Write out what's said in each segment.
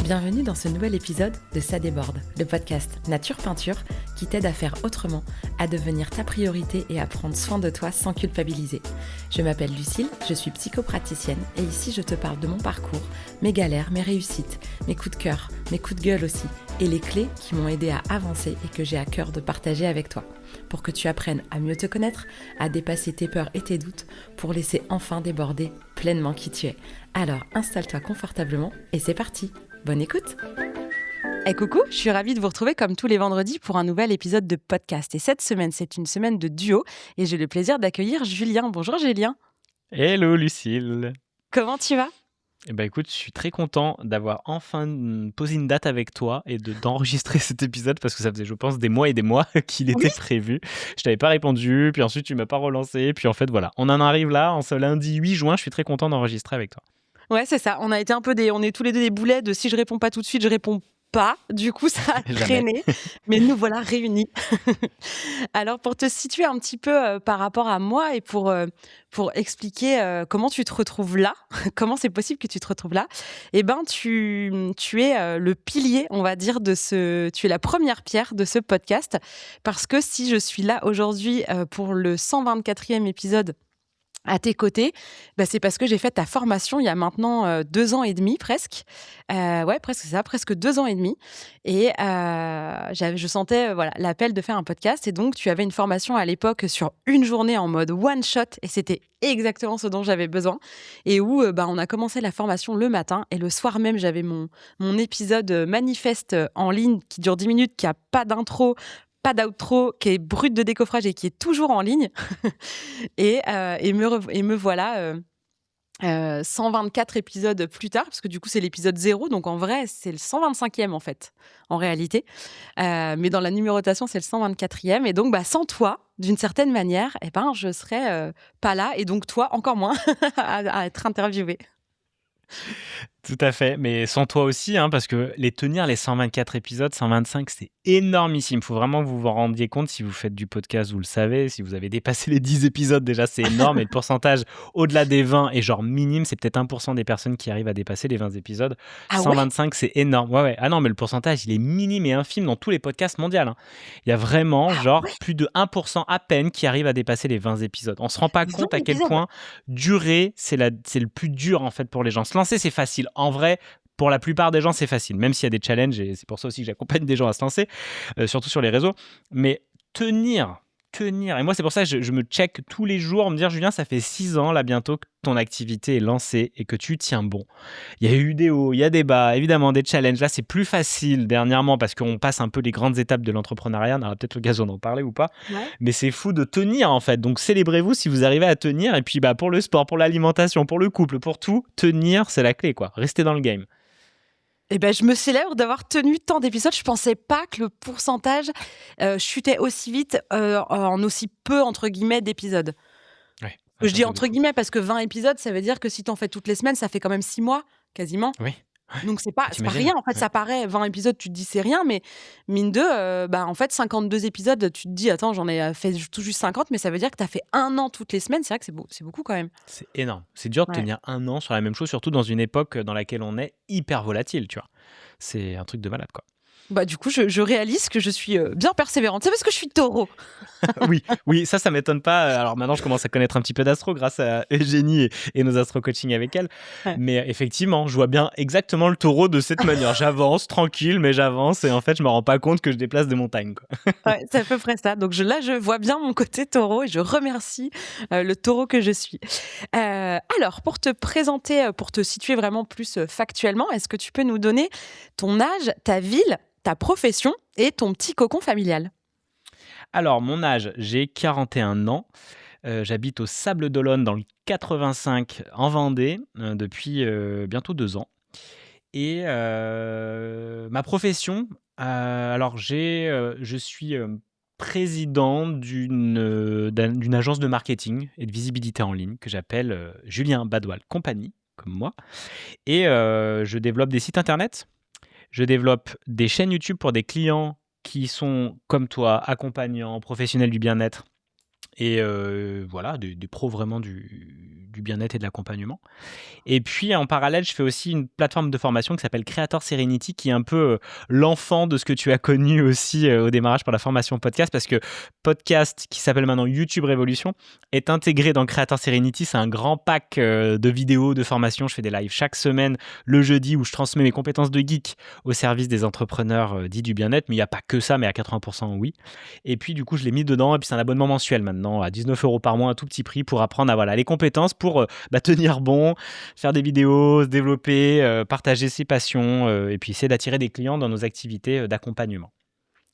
Bienvenue dans ce nouvel épisode de Ça déborde, le podcast Nature Peinture qui t'aide à faire autrement, à devenir ta priorité et à prendre soin de toi sans culpabiliser. Je m'appelle Lucille, je suis psychopraticienne et ici je te parle de mon parcours, mes galères, mes réussites, mes coups de cœur, mes coups de gueule aussi et les clés qui m'ont aidé à avancer et que j'ai à cœur de partager avec toi. Pour que tu apprennes à mieux te connaître, à dépasser tes peurs et tes doutes, pour laisser enfin déborder pleinement qui tu es. Alors installe-toi confortablement et c'est parti. Bonne écoute. Coucou, je suis ravie de vous retrouver comme tous les vendredis pour un nouvel épisode de podcast. Et cette semaine, c'est une semaine de duo et j'ai le plaisir d'accueillir Julien. Bonjour Julien. Hello Lucille. Comment tu vas ? Écoute, je suis très content d'avoir enfin posé une date avec toi et d'enregistrer cet épisode parce que ça faisait, je pense, des mois et des mois qu'il était prévu. Je t'avais pas répondu, puis ensuite tu m'as pas relancé, puis en fait voilà, on en arrive là, en ce lundi 8 juin, je suis très content d'enregistrer avec toi. Ouais, c'est ça. On a été on est tous les deux des boulets de si je réponds pas tout de suite, je réponds pas. Du coup, ça a traîné. Mais nous voilà réunis. Alors, pour te situer un petit peu par rapport à moi et pour expliquer comment tu te retrouves là, comment c'est possible que tu te retrouves là, tu es le pilier, on va dire, tu es la première pierre de ce podcast. Parce que si je suis là aujourd'hui pour le 124e épisode, à tes côtés, c'est parce que j'ai fait ta formation il y a maintenant 2 ans et demi presque. Presque c'est ça, presque 2 ans et demi. Et je sentais l'appel de faire un podcast. Et donc, tu avais une formation à l'époque sur une journée en mode one shot. Et c'était exactement ce dont j'avais besoin. Et où on a commencé la formation le matin. Et le soir même, j'avais mon épisode manifeste en ligne qui dure 10 minutes, qui n'a pas d'intro, pas d'outro, qui est brut de décoffrage et qui est toujours en ligne. et me voilà 124 épisodes plus tard, parce que du coup, c'est l'épisode 0. Donc, en vrai, c'est le 125e, en fait, en réalité. Mais dans la numérotation, c'est le 124e. Et donc, sans toi, d'une certaine manière, je serais pas là. Et donc, toi, encore moins, à être interviewée. Tout à fait, mais sans toi aussi, parce que les 124 épisodes, 125, c'est énormissime. Il faut vraiment que vous vous en rendiez compte. Si vous faites du podcast, vous le savez. Si vous avez dépassé les 10 épisodes, déjà, c'est énorme. Et le pourcentage au-delà des 20 est genre minime. C'est peut-être 1% des personnes qui arrivent à dépasser les 20 épisodes. Ah 125, c'est énorme. Ouais. Ah non, mais le pourcentage, il est minime et infime dans tous les podcasts mondiaux. Il y a vraiment plus de 1% à peine qui arrivent à dépasser les 20 épisodes. On ne se rend pas compte à quel point durer, c'est le plus dur, en fait, pour les gens. Se lancer, c'est facile. En vrai, pour la plupart des gens, c'est facile, même s'il y a des challenges, et c'est pour ça aussi que j'accompagne des gens à se lancer, surtout sur les réseaux. Mais tenir, et moi, c'est pour ça que je me check tous les jours, me dire, Julien, ça fait 6 ans, là, bientôt, que ton activité est lancée et que tu tiens bon. Il y a eu des hauts, il y a des bas, évidemment, des challenges. Là, c'est plus facile dernièrement parce qu'on passe un peu les grandes étapes de l'entrepreneuriat. On aura peut-être l'occasion d'en parler ou pas. Ouais. Mais c'est fou de tenir, en fait. Donc, célébrez-vous si vous arrivez à tenir. Et puis, pour le sport, pour l'alimentation, pour le couple, pour tout, tenir, c'est la clé, quoi. Restez dans le game. Je me célèbre d'avoir tenu tant d'épisodes. Je pensais pas que le pourcentage chutait aussi vite en aussi peu, entre guillemets, d'épisodes. Ouais, je dis entre guillemets parce que 20 épisodes, ça veut dire que si t'en fais toutes les semaines, ça fait quand même 6 mois, quasiment. Oui. Donc c'est pas rien, en fait, ça paraît 20 épisodes, tu te dis c'est rien, mais mine de, en fait 52 épisodes, tu te dis attends, j'en ai fait tout juste 50, mais ça veut dire que t'as fait 1 an toutes les semaines, c'est vrai que c'est beaucoup quand même. C'est énorme, c'est dur de tenir 1 an sur la même chose, surtout dans une époque dans laquelle on est hyper volatile, tu vois. C'est un truc de malade, quoi. Du coup, je réalise que je suis bien persévérante. C'est parce que je suis taureau. oui, ça m'étonne pas. Alors maintenant, je commence à connaître un petit peu d'astro grâce à Eugénie et nos astro-coaching avec elle. Ouais. Mais effectivement, je vois bien exactement le taureau de cette manière. J'avance tranquille, mais j'avance et en fait, je me rends pas compte que je déplace des montagnes, quoi. Ouais, c'est à peu près ça. Donc là, je vois bien mon côté taureau et je remercie le taureau que je suis. Alors, pour te présenter, pour te situer vraiment plus factuellement, est-ce que tu peux nous donner ton âge, ta ville, ta profession et ton petit cocon familial? Alors, mon âge, j'ai 41 ans. J'habite au Sable d'Olonne dans le 85 en Vendée depuis bientôt 2 ans. Et ma profession, alors je suis président d'une agence de marketing et de visibilité en ligne que j'appelle Julien Badoil Compagnie, comme moi. Et je développe des sites internet. Je développe des chaînes YouTube pour des clients qui sont, comme toi, accompagnants, professionnels du bien-être et des pros vraiment du du bien-être et de l'accompagnement. Et puis, en parallèle, je fais aussi une plateforme de formation qui s'appelle Creator Serenity, qui est un peu l'enfant de ce que tu as connu aussi au démarrage pour la formation podcast, parce que podcast, qui s'appelle maintenant YouTube Révolution, est intégré dans Creator Serenity. C'est un grand pack de vidéos, de formations. Je fais des lives chaque semaine, le jeudi, où je transmets mes compétences de geek au service des entrepreneurs dits du bien-être. Mais il n'y a pas que ça, mais à 80%, oui. Et puis, du coup, je l'ai mis dedans. Et puis, c'est un abonnement mensuel maintenant, à 19 € par mois, un tout petit prix, pour apprendre à les compétences pour tenir bon, faire des vidéos, se développer, partager ses passions et puis essayer d'attirer des clients dans nos activités d'accompagnement.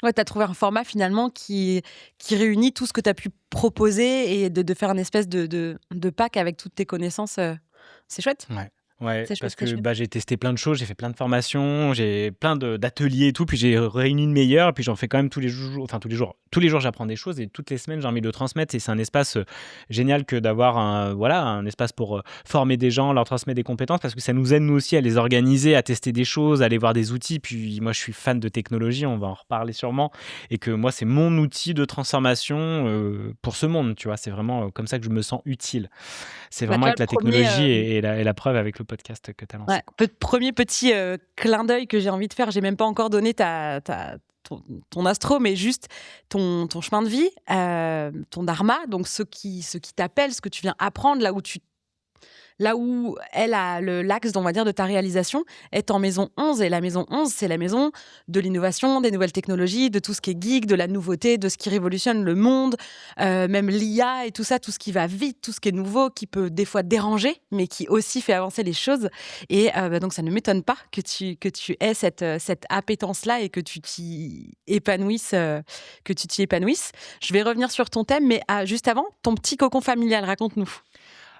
Ouais, tu as trouvé un format finalement qui réunit tout ce que tu as pu proposer et de faire une espèce de pack avec toutes tes connaissances. C'est chouette. Ouais, C'est chouette, parce c'est que chouette. j'ai testé plein de choses, j'ai fait plein de formations, j'ai plein d'ateliers et tout, puis j'ai réuni le meilleur, et puis j'en fais quand même tous les jours, enfin tous les jours. Tous les jours, j'apprends des choses et toutes les semaines, j'ai envie de le transmettre. Et c'est un espace génial que d'avoir un espace pour former des gens, leur transmettre des compétences, parce que ça nous aide nous aussi à les organiser, à tester des choses, à aller voir des outils. Puis moi, je suis fan de technologie, on va en reparler sûrement, et que moi, c'est mon outil de transformation pour ce monde, tu vois. C'est vraiment comme ça que je me sens utile. C'est Bah, vraiment toi, avec le la premier, technologie et la preuve avec le podcast que tu as lancé. premier petit clin d'œil que j'ai envie de faire, j'ai même pas encore donné ton astro, mais juste ton chemin de vie, ton dharma, donc ce qui t'appelle, ce que tu viens apprendre, là où elle a l'axe, on va dire, de ta réalisation, est en maison 11. Et la maison 11, c'est la maison de l'innovation, des nouvelles technologies, de tout ce qui est geek, de la nouveauté, de ce qui révolutionne le monde, même l'IA et tout ça, tout ce qui va vite, tout ce qui est nouveau, qui peut des fois déranger, mais qui aussi fait avancer les choses. Et donc, ça ne m'étonne pas que tu aies cette appétence-là et que tu t'y épanouisses. Je vais revenir sur ton thème, mais juste avant, ton petit cocon familial, raconte-nous.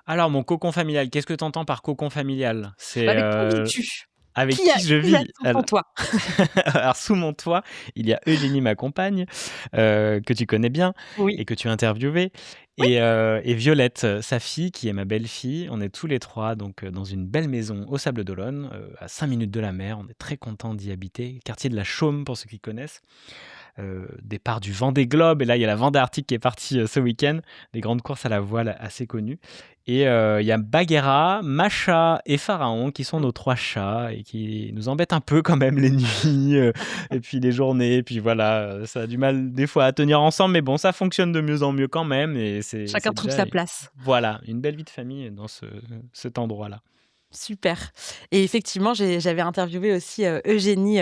Alors, mon cocon familial, qu'est-ce que tu entends par cocon familial? C'est Avec qui vis-tu? avec Qui a qui je qui a vis. sous ton toit? Alors, sous mon toit, il y a Eugénie, ma compagne, que tu connais bien Oui. et que tu as interviewée, Oui. et Violette, sa fille, qui est ma belle-fille. On est tous les trois donc dans une belle maison au Sable d'Olonne, à 5 minutes de la mer. On est très contents d'y habiter. Quartier de la Chaume, pour ceux qui connaissent. Départ du Vendée Globe, et là il y a la Vendée Arctique qui est partie ce week-end, des grandes courses à la voile assez connues. Et il y a Bagheera, Macha et Pharaon qui sont nos 3 chats et qui nous embêtent un peu quand même les nuits et puis les journées. Et puis voilà, ça a du mal des fois à tenir ensemble, mais bon, ça fonctionne de mieux en mieux quand même. Et Chacun c'est trouve déjà sa place. voilà, une belle vie de famille dans cet endroit-là. Super. Et effectivement, j'avais interviewé aussi Eugénie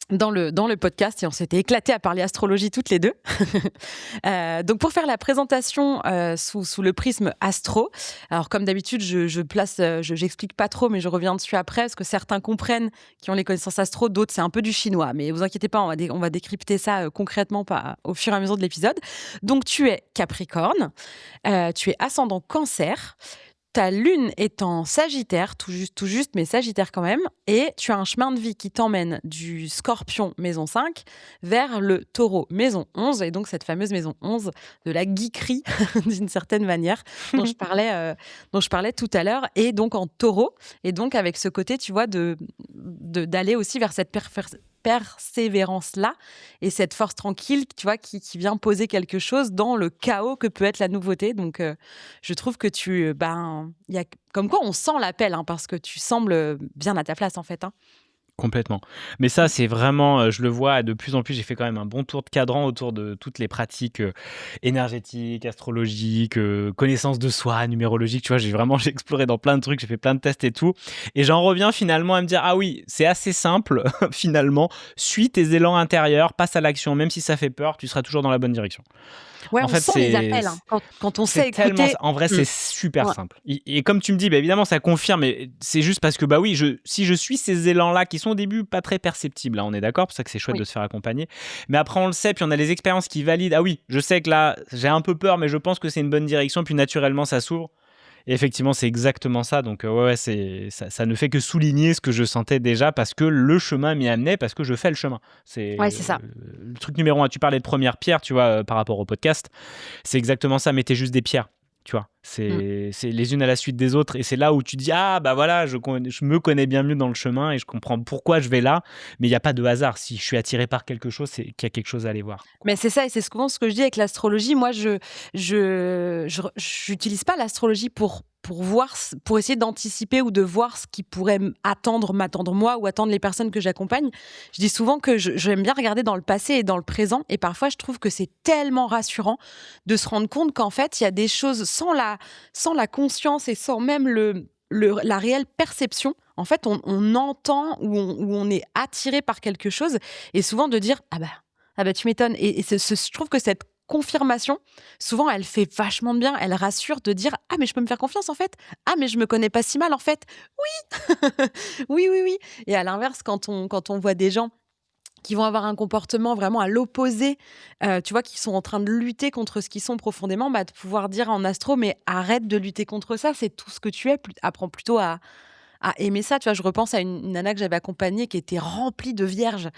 dans le podcast et on s'était éclaté à parler astrologie toutes les deux. Donc pour faire la présentation sous le prisme astro, alors comme d'habitude, j'explique pas trop, mais je reviens dessus après parce que certains comprennent qui ont les connaissances astro, d'autres c'est un peu du chinois. Mais vous inquiétez pas, on va décrypter ça concrètement au fur et à mesure de l'épisode. Donc tu es Capricorne, tu es ascendant Cancer. Ta lune est en Sagittaire, tout juste, mais Sagittaire quand même. Et tu as un chemin de vie qui t'emmène du Scorpion, maison 5, vers le Taureau, maison 11. Et donc, cette fameuse maison 11 de la geekerie, d'une certaine manière, dont je parlais tout à l'heure. Et donc, en Taureau. Et donc, avec ce côté, tu vois, d'aller aussi vers cette persévérance-là et cette force tranquille, tu vois, qui vient poser quelque chose dans le chaos que peut être la nouveauté. Donc, je trouve que il y a comme quoi on sent l'appel, hein, parce que tu sembles bien à ta place, en fait. Hein. Complètement. Mais ça, c'est vraiment, je le vois de plus en plus, j'ai fait quand même un bon tour de cadran autour de toutes les pratiques énergétiques, astrologiques, connaissance de soi, numérologique, tu vois, j'ai exploré dans plein de trucs, j'ai fait plein de tests et tout. Et j'en reviens finalement à me dire, ah oui, c'est assez simple, finalement, suis tes élans intérieurs, passe à l'action, même si ça fait peur, tu seras toujours dans la bonne direction. Ouais, En on fait, sent les appels, hein, quand on sait c'est tellement, écouter. en vrai, c'est super Ouais. simple. Et comme tu me dis, bah, évidemment, ça confirme, mais c'est juste parce que, bah oui, si je suis ces élans-là, qui sont au début pas très perceptibles, là, on est d'accord, pour ça que c'est chouette Oui. de se faire accompagner. Mais après, on le sait, puis on a les expériences qui valident. Ah oui, je sais que là, j'ai un peu peur, mais je pense que c'est une bonne direction, puis naturellement, ça s'ouvre. Et effectivement, c'est exactement ça. Donc, ça ne fait que souligner ce que je sentais déjà, parce que le chemin m'y amenait, parce que je fais le chemin. C'est Ouais, c'est ça. le truc numéro 1. Tu parlais de première pierre, tu vois, par rapport au podcast. C'est exactement ça. Mettez juste des pierres. Tu vois, c'est les unes à la suite des autres. Et c'est là où tu dis, ah, bah voilà, je me connais bien mieux dans le chemin et je comprends pourquoi je vais là. Mais il n'y a pas de hasard. Si je suis attiré par quelque chose, c'est qu'il y a quelque chose à aller voir. Mais c'est ça, et c'est souvent ce que je dis avec l'astrologie. Moi, je j'utilise pas l'astrologie pour pour voir, pour essayer d'anticiper ou de voir ce qui pourrait m'attendre moi ou attendre les personnes que j'accompagne. Je dis souvent que j'aime bien regarder dans le passé et dans le présent, et parfois je trouve que c'est tellement rassurant de se rendre compte qu'en fait il y a des choses sans la conscience et sans même la réelle perception. En fait, on entend ou on est attiré par quelque chose, et souvent de dire ah bah tu m'étonnes. Et je trouve que cette confirmation, souvent, elle fait vachement de bien. Elle rassure de dire ah mais je peux me faire confiance en fait. Ah mais je me connais pas si mal en fait. Oui, oui, oui, oui. Et à l'inverse, quand on voit des gens qui vont avoir un comportement vraiment à l'opposé, tu vois, qui sont en train de lutter contre ce qu'ils sont profondément, de pouvoir dire en astro, mais arrête de lutter contre ça, c'est tout ce que tu es, apprends plutôt à aimer ça. Tu vois, je repense à une nana que j'avais accompagnée qui était remplie de vierges.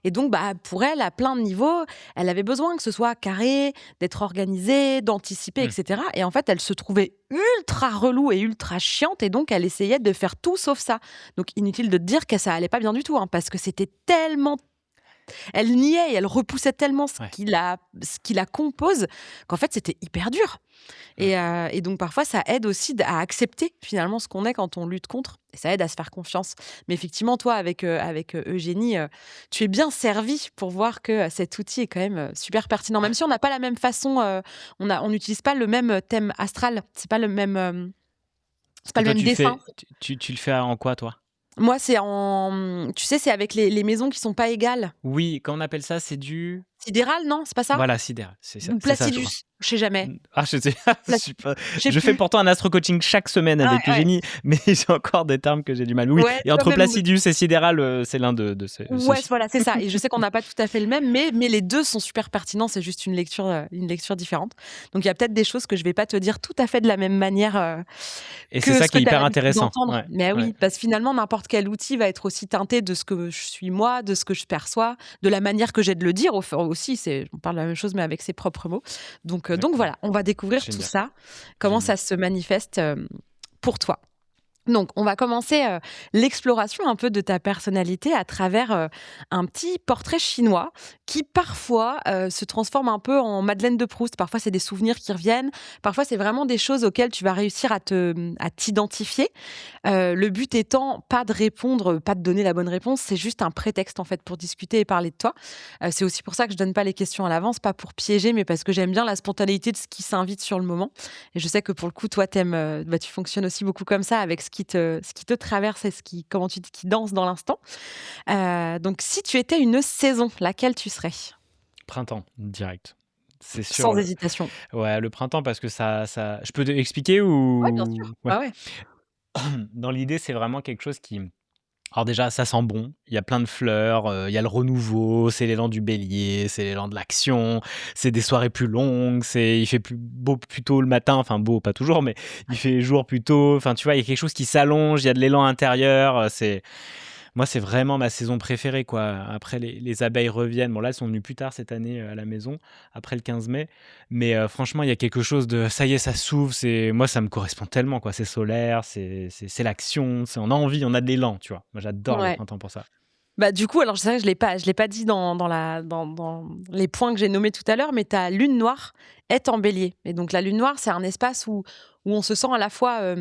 Et donc, pour elle, à plein de niveaux, elle avait besoin que ce soit carré, d'être organisée, d'anticiper, Mmh. etc. Et en fait, elle se trouvait ultra relou et ultra chiante. Et donc, elle essayait de faire tout sauf ça. Donc, inutile de te dire que ça allait pas bien du tout, hein, parce que c'était tellement elle niait et elle repoussait tellement ce Ouais. qui la compose qu'en fait, c'était hyper dur. Mmh. Et donc, parfois, ça aide aussi à accepter finalement ce qu'on est quand on lutte contre. Et ça aide à se faire confiance. Mais effectivement, toi, avec Eugénie, tu es bien servie pour voir que cet outil est quand même super pertinent. Même si on n'a pas la même façon, on n'utilise pas le même thème astral. C'est pas le même, c'est pas Et le toi, même dessin. tu le fais en quoi, toi? Moi, c'est tu sais, c'est avec les maisons qui sont pas égales. Oui, quand on appelle ça, c'est du Sidéral, non? C'est pas ça? voilà, sidéral, Ou c'est ça, je crois. Placidus? Je sais jamais. Ah, je sais je Pla suis pas je sais je fais plus. pourtant un astro-coaching chaque semaine Ouais, avec ouais. Eugénie, mais j'ai encore des termes que j'ai du mal. Oui, Ouais, et tu vois, entre même Placidus et sidéral, c'est l'un de ouais, ceux-ci. voilà, c'est ça. Et je sais qu'on n'a pas tout à fait le même, mais les 2 sont super pertinents, c'est juste une lecture différente. Donc il y a peut-être des choses que je vais pas te dire tout à fait de la même manière, Et c'est que ça ce que qui est tu as hyper l'habitude intéressant. d'entendre. Ouais, Mais ouais, oui, parce que finalement, n'importe quel outil va être aussi teinté de ce que je suis moi, de ce que je perçois, de la manière que j'ai de le dire aussi. On parle de la même chose, mais avec ses propres mots. Donc exactement. voilà, on va découvrir tout Génial, ça, comment génial. ça se manifeste pour toi. Donc, on va commencer l'exploration un peu de ta personnalité à travers un petit portrait chinois qui parfois se transforme un peu en Madeleine de Proust. Parfois, c'est des souvenirs qui reviennent. Parfois, c'est vraiment des choses auxquelles tu vas réussir à t'identifier. Le but étant pas de répondre, pas de donner la bonne réponse, c'est juste un prétexte en fait pour discuter et parler de toi. C'est aussi pour ça que je donne pas les questions à l'avance, pas pour piéger, mais parce que j'aime bien la spontanéité de ce qui s'invite sur le moment. Et je sais que pour le coup, toi, tu fonctionnes aussi beaucoup comme ça, avec ce qui te traverse et qui danse dans l'instant. Donc, si tu étais une saison, laquelle tu serais? Printemps, direct. C'est Sans sûr, hésitation. ouais, le printemps parce que ça je peux expliquer Ouais, bien sûr. ou ouais. Ouais, ouais. Dans l'idée, c'est vraiment quelque chose qui alors déjà, ça sent bon, il y a plein de fleurs, il y a le renouveau, c'est l'élan du bélier, c'est l'élan de l'action, c'est des soirées plus longues, il fait plus beau plus tôt le matin, enfin beau, pas toujours, mais il fait jour plus tôt, enfin tu vois, il y a quelque chose qui s'allonge, il y a de l'élan intérieur, moi, c'est vraiment ma saison préférée, quoi. Après, les abeilles reviennent. Bon, là, elles sont venues plus tard cette année à la maison, après le 15 mai. Mais franchement, il y a quelque chose de ça y est, ça s'ouvre. Moi, ça me correspond tellement, quoi. C'est solaire, c'est l'action, on a envie, on a de l'élan, tu vois. Moi, j'adore le Ouais. printemps pour ça. Du coup, alors c'est vrai que je l'ai pas dit dans les points que j'ai nommés tout à l'heure, mais ta lune noire est en bélier. Et donc la lune noire, c'est un espace où on se sent à la fois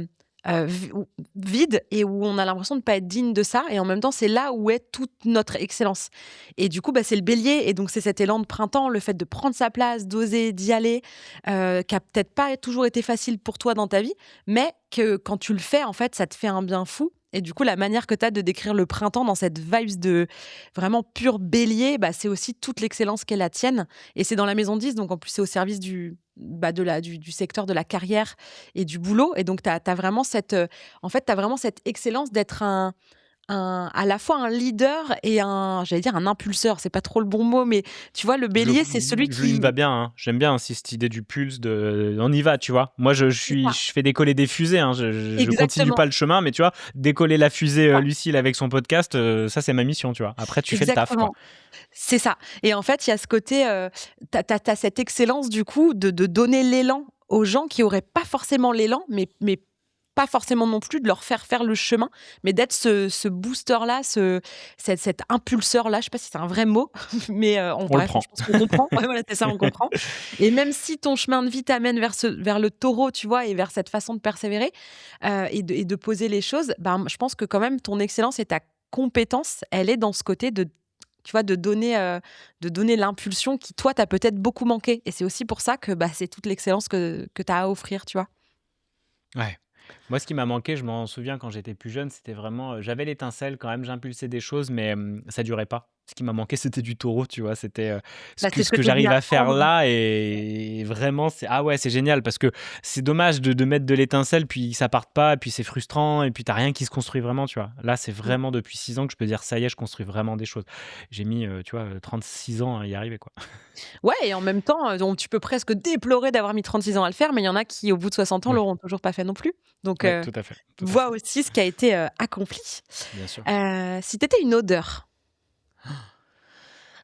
vide et où on a l'impression de ne pas être digne de ça. Et en même temps, c'est là où est toute notre excellence. Et du coup, c'est le bélier. Et donc, c'est cet élan de printemps, le fait de prendre sa place, d'oser, d'y aller, qui a peut-être pas toujours été facile pour toi dans ta vie, mais que quand tu le fais, en fait, ça te fait un bien fou. Et du coup, la manière que tu as de décrire le printemps dans cette vibes de vraiment pur bélier, c'est aussi toute l'excellence qu'est la tienne. Et c'est dans la maison 10, donc en plus, c'est au service du secteur de la carrière et du boulot. Et donc, tu as vraiment t'as vraiment cette excellence d'être à la fois un leader et j'allais dire un impulseur. C'est pas trop le bon mot, mais tu vois, le bélier, c'est celui Il me va qui. bien, hein. J'aime bien aussi cette idée du pulse, on y va, tu vois. Moi, C'est ça. je fais décoller des fusées, hein. Je continue Exactement. pas le chemin, mais tu vois, décoller la fusée C'est ça. Lucille avec son podcast, ça, c'est ma mission, tu vois. Après, tu fais le taf, quoi. Exactement. C'est ça. Et en fait, il y a ce côté, t'as cette excellence du coup de donner l'élan aux gens qui auraient pas forcément l'élan, mais pas forcément non plus de leur faire le chemin, mais d'être ce booster-là, cet impulseur-là. Je sais pas si c'est un vrai mot, mais en On le bref, prend. je pense qu'on comprend. Ouais, voilà, c'est ça, on comprend. Et même si ton chemin de vie t'amène vers le taureau, tu vois, et vers cette façon de persévérer et de poser les choses, ben, je pense que quand même ton excellence et ta compétence, elle est dans ce côté de, tu vois, de donner l'impulsion qui, toi, t'as peut-être beaucoup manqué. Et c'est aussi pour ça que bah, c'est toute l'excellence que tu as à offrir, tu vois. Ouais. Moi, ce qui m'a manqué, je m'en souviens quand j'étais plus jeune, c'était vraiment, j'avais l'étincelle quand même, j'impulsais des choses, mais ça durait pas. Ce qui m'a manqué, c'était du taureau, tu vois. C'était ce Bah, que, c'est ce ce que que tu as dû j'arrive à faire apprendre. là, et vraiment, c'est ah ouais, c'est génial parce que c'est dommage de mettre de l'étincelle, puis ça parte pas, et puis c'est frustrant, et puis t'as rien qui se construit vraiment, tu vois. Là, c'est Mm. vraiment depuis 6 ans que je peux dire, ça y est, je construis vraiment des choses. J'ai mis, tu vois, 36 ans à y arriver, quoi. Ouais, et en même temps, donc tu peux presque déplorer d'avoir mis 36 ans à le faire, mais il y en a qui, au bout de 60 ans, Oui, l'auront toujours pas fait non plus. Donc, ouais, tout à fait, tout à vois fait, aussi ce qui a été accompli. bien sûr. Si tu étais une odeur,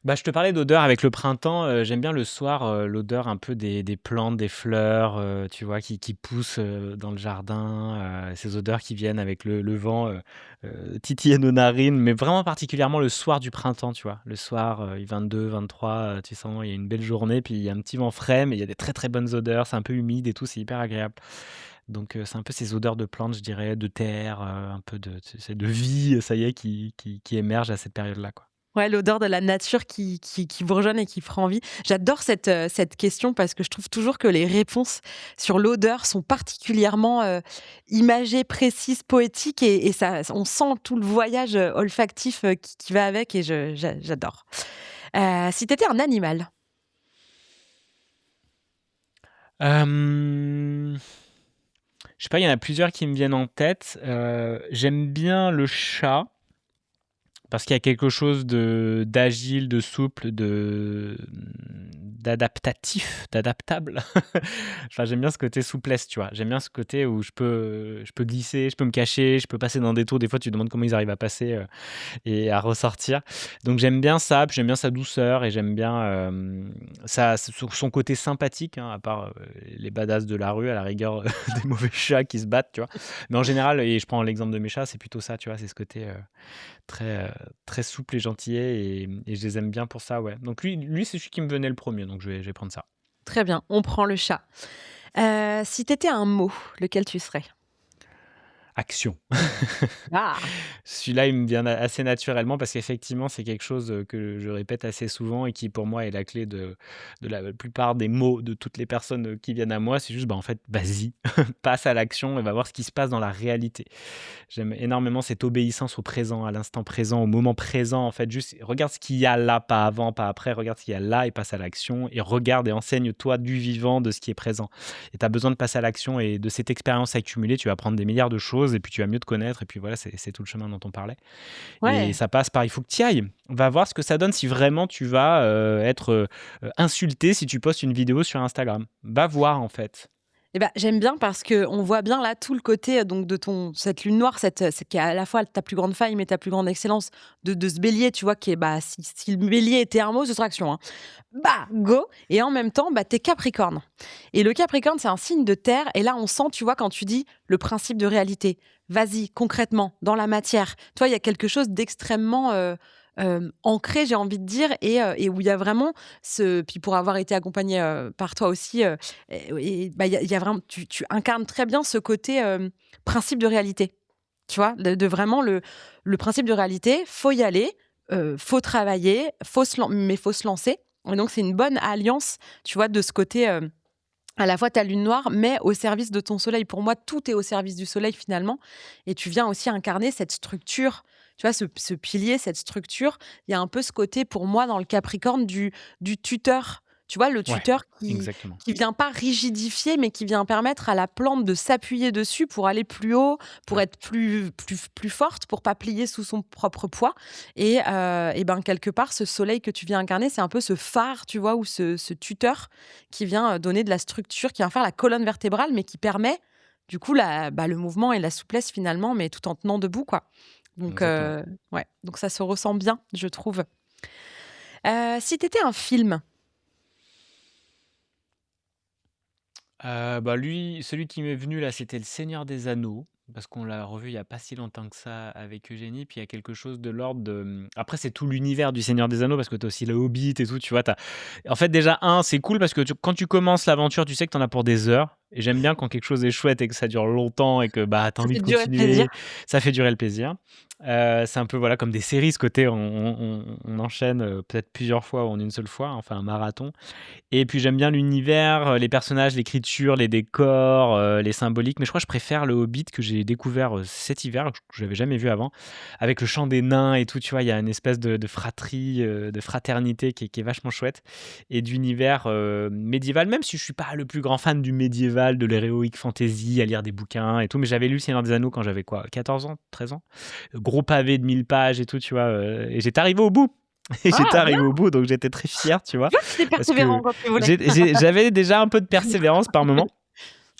Bah, je te parlais d'odeur avec le printemps, j'aime bien le soir, l'odeur un peu des plantes, des fleurs, tu vois, qui poussent, dans le jardin, ces odeurs qui viennent avec le vent, titiller nos narines, mais vraiment particulièrement le soir du printemps, tu vois? Le soir, il 22-23, tu sens, il y a une belle journée, puis il y a un petit vent frais, mais il y a des très, très bonnes odeurs, c'est un peu humide et tout, c'est hyper agréable. Donc c'est un peu ces odeurs de plantes, je dirais, de terre, un peu de tu sais, de vie, ça y est, qui émerge à cette période-là, quoi. ouais, l'odeur de la nature qui bourgeonne et qui fera envie. J'adore cette question parce que je trouve toujours que les réponses sur l'odeur sont particulièrement imagées, précises, poétiques et ça, on sent tout le voyage olfactif qui va avec et j'adore. Si tu étais un animal, Hem, je sais pas, il y en a plusieurs qui me viennent en tête. J'aime bien le chat. Parce qu'il y a quelque chose d'agile, de souple, d'adaptatif, d'adaptable. Enfin, j'aime bien ce côté souplesse, tu vois? J'aime bien ce côté où je peux glisser, je peux me cacher, je peux passer dans des tours. Des fois, tu te demandes comment ils arrivent à passer, et à ressortir. Donc j'aime bien ça, puis j'aime bien sa douceur et j'aime bien, son côté sympathique, hein, à part, les badass de la rue, à la rigueur, des mauvais chats qui se battent, tu vois? Mais en général, et je prends l'exemple de mes chats, c'est plutôt ça, tu vois? C'est ce côté, très, très souple et gentillet, et je les aime bien pour ça, ouais. Donc lui c'est celui qui me venait le premier, donc je vais prendre ça. très bien, on prend le chat. Si tu étais un mot, lequel tu serais? Action. Ah! Celui-là, il me vient assez naturellement parce qu'effectivement, c'est quelque chose que je répète assez souvent et qui, pour moi, est la clé de la plupart des mots de toutes les personnes qui viennent à moi. C'est juste, bah, en fait, vas-y, passe à l'action et va voir ce qui se passe dans la réalité. J'aime énormément cette obéissance au présent, à l'instant présent, au moment présent. En fait, juste regarde ce qu'il y a là, pas avant, pas après. Regarde ce qu'il y a là et passe à l'action. Et regarde et enseigne-toi du vivant, de ce qui est présent. Et tu as besoin de passer à l'action et de cette expérience accumulée, tu vas apprendre des milliards de choses et puis tu vas mieux te connaître. Et puis voilà, c'est tout le chemin dont on parlait. Et Ouais. ça passe par, il faut que tu y ailles. Va voir ce que ça donne si vraiment tu vas être insulté si tu postes une vidéo sur Instagram. Va voir en fait. Eh ben, j'aime bien parce qu'on voit bien là tout le côté donc de cette lune noire, c'est qui est à la fois ta plus grande faille mais ta plus grande excellence de ce bélier, tu vois, qui est bah, si le bélier était un mot, ce serait action. Hein. Bah, go! Et en même temps, bah, t'es Capricorne. Et le Capricorne, c'est un signe de terre. Et là, on sent, tu vois, quand tu dis le principe de réalité. Vas-y, concrètement, dans la matière. Toi, il y a quelque chose d'extrêmement ancré, j'ai envie de dire, et où il y a vraiment ce. Puis pour avoir été accompagné par toi aussi, bah, il y a vraiment. Tu incarnes très bien ce côté principe de réalité. Tu vois, de vraiment le principe de réalité, faut y aller, faut travailler, mais faut se lancer. Et donc, c'est une bonne alliance, tu vois, de ce côté, à la fois ta lune noire, mais au service de ton soleil. Pour moi, tout est au service du soleil finalement. Et tu viens aussi incarner cette structure, tu vois, ce pilier, cette structure. Il y a un peu ce côté, pour moi, dans le Capricorne, du tuteur. Tu vois, le Ouais, tuteur qui exactement. qui vient pas rigidifier, mais qui vient permettre à la plante de s'appuyer dessus pour aller plus haut, pour Ouais, être plus forte, pour pas plier sous son propre poids. Et ben quelque part, ce soleil que tu viens incarner, c'est un peu ce phare, tu vois, ou ce tuteur qui vient donner de la structure, qui vient faire la colonne vertébrale, mais qui permet du coup le mouvement et la souplesse finalement, mais tout en tenant debout, quoi. Donc, exactement. ouais, donc ça se ressent bien, je trouve. Si tu étais un film, Bah, lui, celui qui m'est venu là, c'était Le Seigneur des Anneaux, parce qu'on l'a revu il y a pas si longtemps que ça avec Eugénie. Puis il y a quelque chose de l'ordre de, après, c'est tout l'univers du Seigneur des Anneaux, parce que tu as aussi le Hobbit et tout, tu vois? En fait, déjà, c'est cool parce que quand tu commences l'aventure, tu sais que tu en as pour des heures. Et j'aime bien quand quelque chose est chouette et que ça dure longtemps et que bah, tu as Ça envie fait de durer le plaisir. continuer. Ça fait durer le plaisir. C'est un peu voilà, comme des séries, ce côté, on enchaîne peut-être plusieurs fois ou en une seule fois, enfin un marathon. Et puis j'aime bien l'univers, les personnages, l'écriture, les décors, les symboliques. Mais je crois que je préfère le Hobbit que j'ai découvert cet hiver, que je n'avais jamais vu avant, avec le chant des nains et tout. Tu vois, il y a une espèce de fratrie, de fraternité qui est vachement chouette. Et d'univers médiéval, même si je suis pas le plus grand fan du médiéval, de l'heroic fantasy, à lire des bouquins et tout. Mais j'avais lu Le Seigneur des Anneaux quand j'avais quoi, 14 ans, 13 ans. Gros pavé de 1000 pages et tout, tu vois. Et j'étais arrivé au bout. Et j'étais Ah, bien! arrivé au bout, donc j'étais très fier, tu vois. Tu vois que tu Parce que persévérant quand tu voulais. j'avais déjà un peu de persévérance par moment.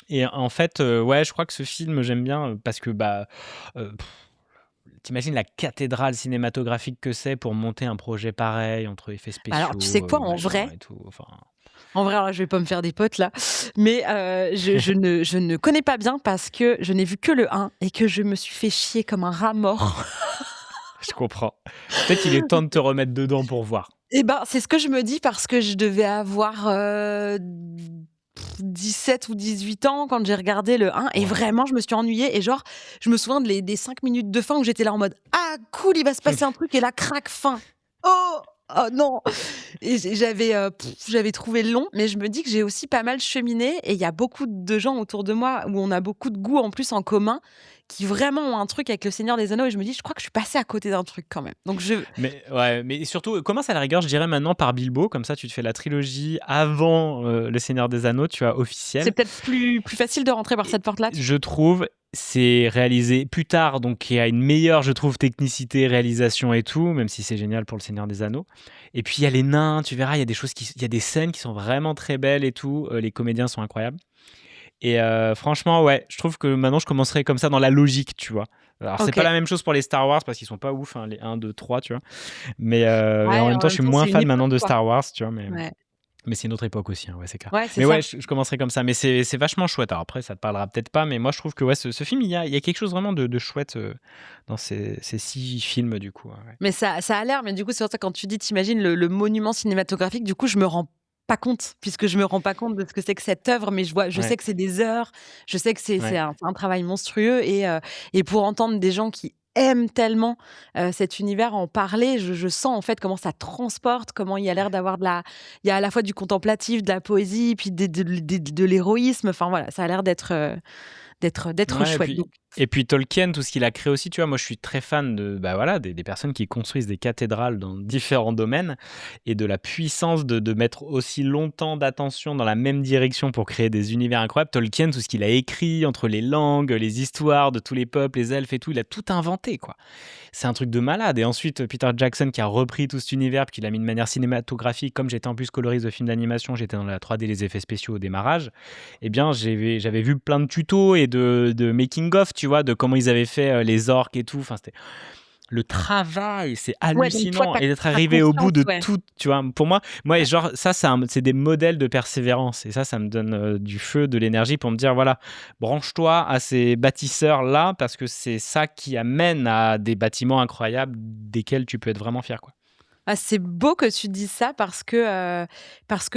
Et en fait, ouais, je crois que ce film, j'aime bien parce que, bah, euh, t'imagines la cathédrale cinématographique que c'est pour monter un projet pareil, entre effets Alors, tu sais spéciaux, quoi? machin et tout. Enfin, En vrai, alors, je vais pas me faire des potes là, mais je ne connais pas bien parce que je n'ai vu que le 1 et que je me suis fait chier comme un rat mort. je comprends. Peut-être il est temps de te remettre dedans pour voir. Et ben, c'est ce que je me dis parce que je devais avoir 17 ou 18 ans quand j'ai regardé le 1 et Ouais. vraiment je me suis ennuyée et genre je me souviens des 5 minutes de fin où j'étais là en mode: «Ah cool, il va se passer un truc» et là crac, fin. Oh! Oh non! Et j'avais trouvé long, mais je me dis que j'ai aussi pas mal cheminé et il y a beaucoup de gens autour de moi où on a beaucoup de goûts en plus en commun, qui vraiment ont un truc avec Le Seigneur des Anneaux et je me dis: «Je crois que je suis passée à côté d'un truc quand même». Donc Mais ouais, mais surtout, commence à la rigueur, je dirais maintenant par Bilbo, comme ça tu te fais la trilogie avant Le Seigneur des Anneaux, tu vois, c'est officielle. peut-être plus facile de rentrer par Et cette porte-là, tu je trouve, c'est réalisé plus tard, donc il y a une meilleure, je trouve, technicité, réalisation et tout, même si c'est génial pour Le Seigneur des Anneaux. Et puis il y a les nains, tu verras, il y a des choses il y a des scènes qui sont vraiment très belles et tout. Les comédiens sont incroyables. Et franchement, ouais, je trouve que maintenant je commencerai comme ça dans la logique, tu vois. Alors c'est pas OK. la même chose pour les Star Wars parce qu'ils sont pas ouf, hein, les 1, 2, 3, tu vois. Mais et en Ouais, même en temps, je même suis temps, moins c'est une fan époque, maintenant de quoi. Star Wars, tu vois. Mais Ouais. mais c'est une autre époque aussi, hein, ouais, c'est clair. Ouais, c'est Mais ouais, ça. je commencerai comme ça. Mais c'est vachement chouette. Alors après, ça te parlera peut-être pas, mais moi, je trouve que ouais, ce film, il y a quelque chose vraiment de chouette dans ces 6 films, du coup. Ouais. Mais ça a l'air, mais du coup, c'est pour ça quand tu dis, tu imagines le monument cinématographique, du coup, je me rends pas compte, puisque je me rends pas compte de ce que c'est que cette œuvre, mais je sais Ouais, que c'est des heures, je sais que c'est ouais. un travail monstrueux et pour entendre des gens qui aiment tellement, cet univers en parler, je sens en fait comment ça transporte, comment il y a l'air d'avoir il y a à la fois du contemplatif, de la poésie, puis de l'héroïsme, enfin voilà, ça a l'air d'être Ouais, chouette donc et puis Tolkien, tout ce qu'il a créé aussi, tu vois, moi je suis très fan de, bah voilà, des personnes qui construisent des cathédrales dans différents domaines et de la puissance de mettre aussi longtemps d'attention dans la même direction pour créer des univers incroyables. Tolkien, tout ce qu'il a écrit entre les langues, les histoires de tous les peuples, les elfes et tout, il a tout inventé, quoi. C'est un truc de malade. Et ensuite, Peter Jackson qui a repris tout cet univers, puis qui l'a mis de manière cinématographique. Comme j'étais en plus coloriste de films d'animation, j'étais dans la 3D, les effets spéciaux au démarrage. Eh bien, j'avais vu plein de tutos et de making-of, tu vois, de comment ils avaient fait les orques et tout. Enfin, c'était le travail, c'est ouais, donc toi, hallucinant. tu Et d'être as arrivé au bout conscience, de ouais. tout, tu vois, pour moi, Ouais. genre, ça, c'est des modèles de persévérance. Et ça me donne du feu, de l'énergie pour me dire, voilà, branche-toi à ces bâtisseurs-là, parce que c'est ça qui amène à des bâtiments incroyables desquels tu peux être vraiment fier, quoi. Ah, c'est beau que tu dises ça parce que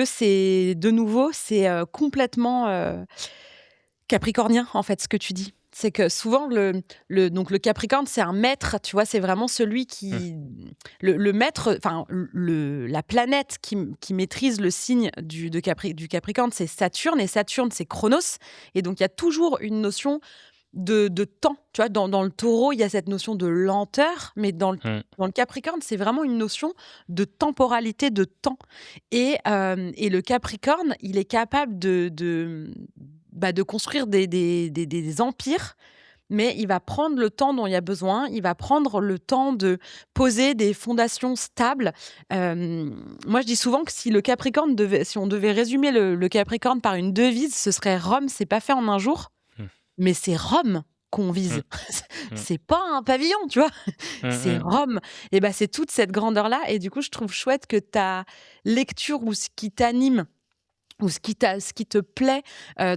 c'est de nouveau, c'est, complètement, capricornien, en fait, ce que tu dis. C'est que souvent le Capricorne, c'est un maître, tu vois? C'est vraiment celui Hum, qui le maître, enfin, la planète qui maîtrise le signe du Capricorne, c'est Saturne et Saturne, c'est Chronos et donc il y a toujours une notion de temps. Tu vois, dans le taureau, il y a cette notion de lenteur, mais hum, dans le Capricorne, c'est vraiment une notion de temporalité, de temps. Et le Capricorne, il est capable de construire des empires, mais il va prendre le temps dont il y a besoin. Il va prendre le temps de poser des fondations stables. Moi, je dis souvent que si on devait résumer le Capricorne par une devise, ce serait Rome, c'est pas fait en un jour. hum, Mais c'est Rome qu'on vise. hum, hum, C'est pas un pavillon, tu vois? hum, C'est hum. Rome et ben c'est toute cette grandeur-là et du coup, je trouve chouette que ta lecture ou ce qui t'anime ou ce qui te plaît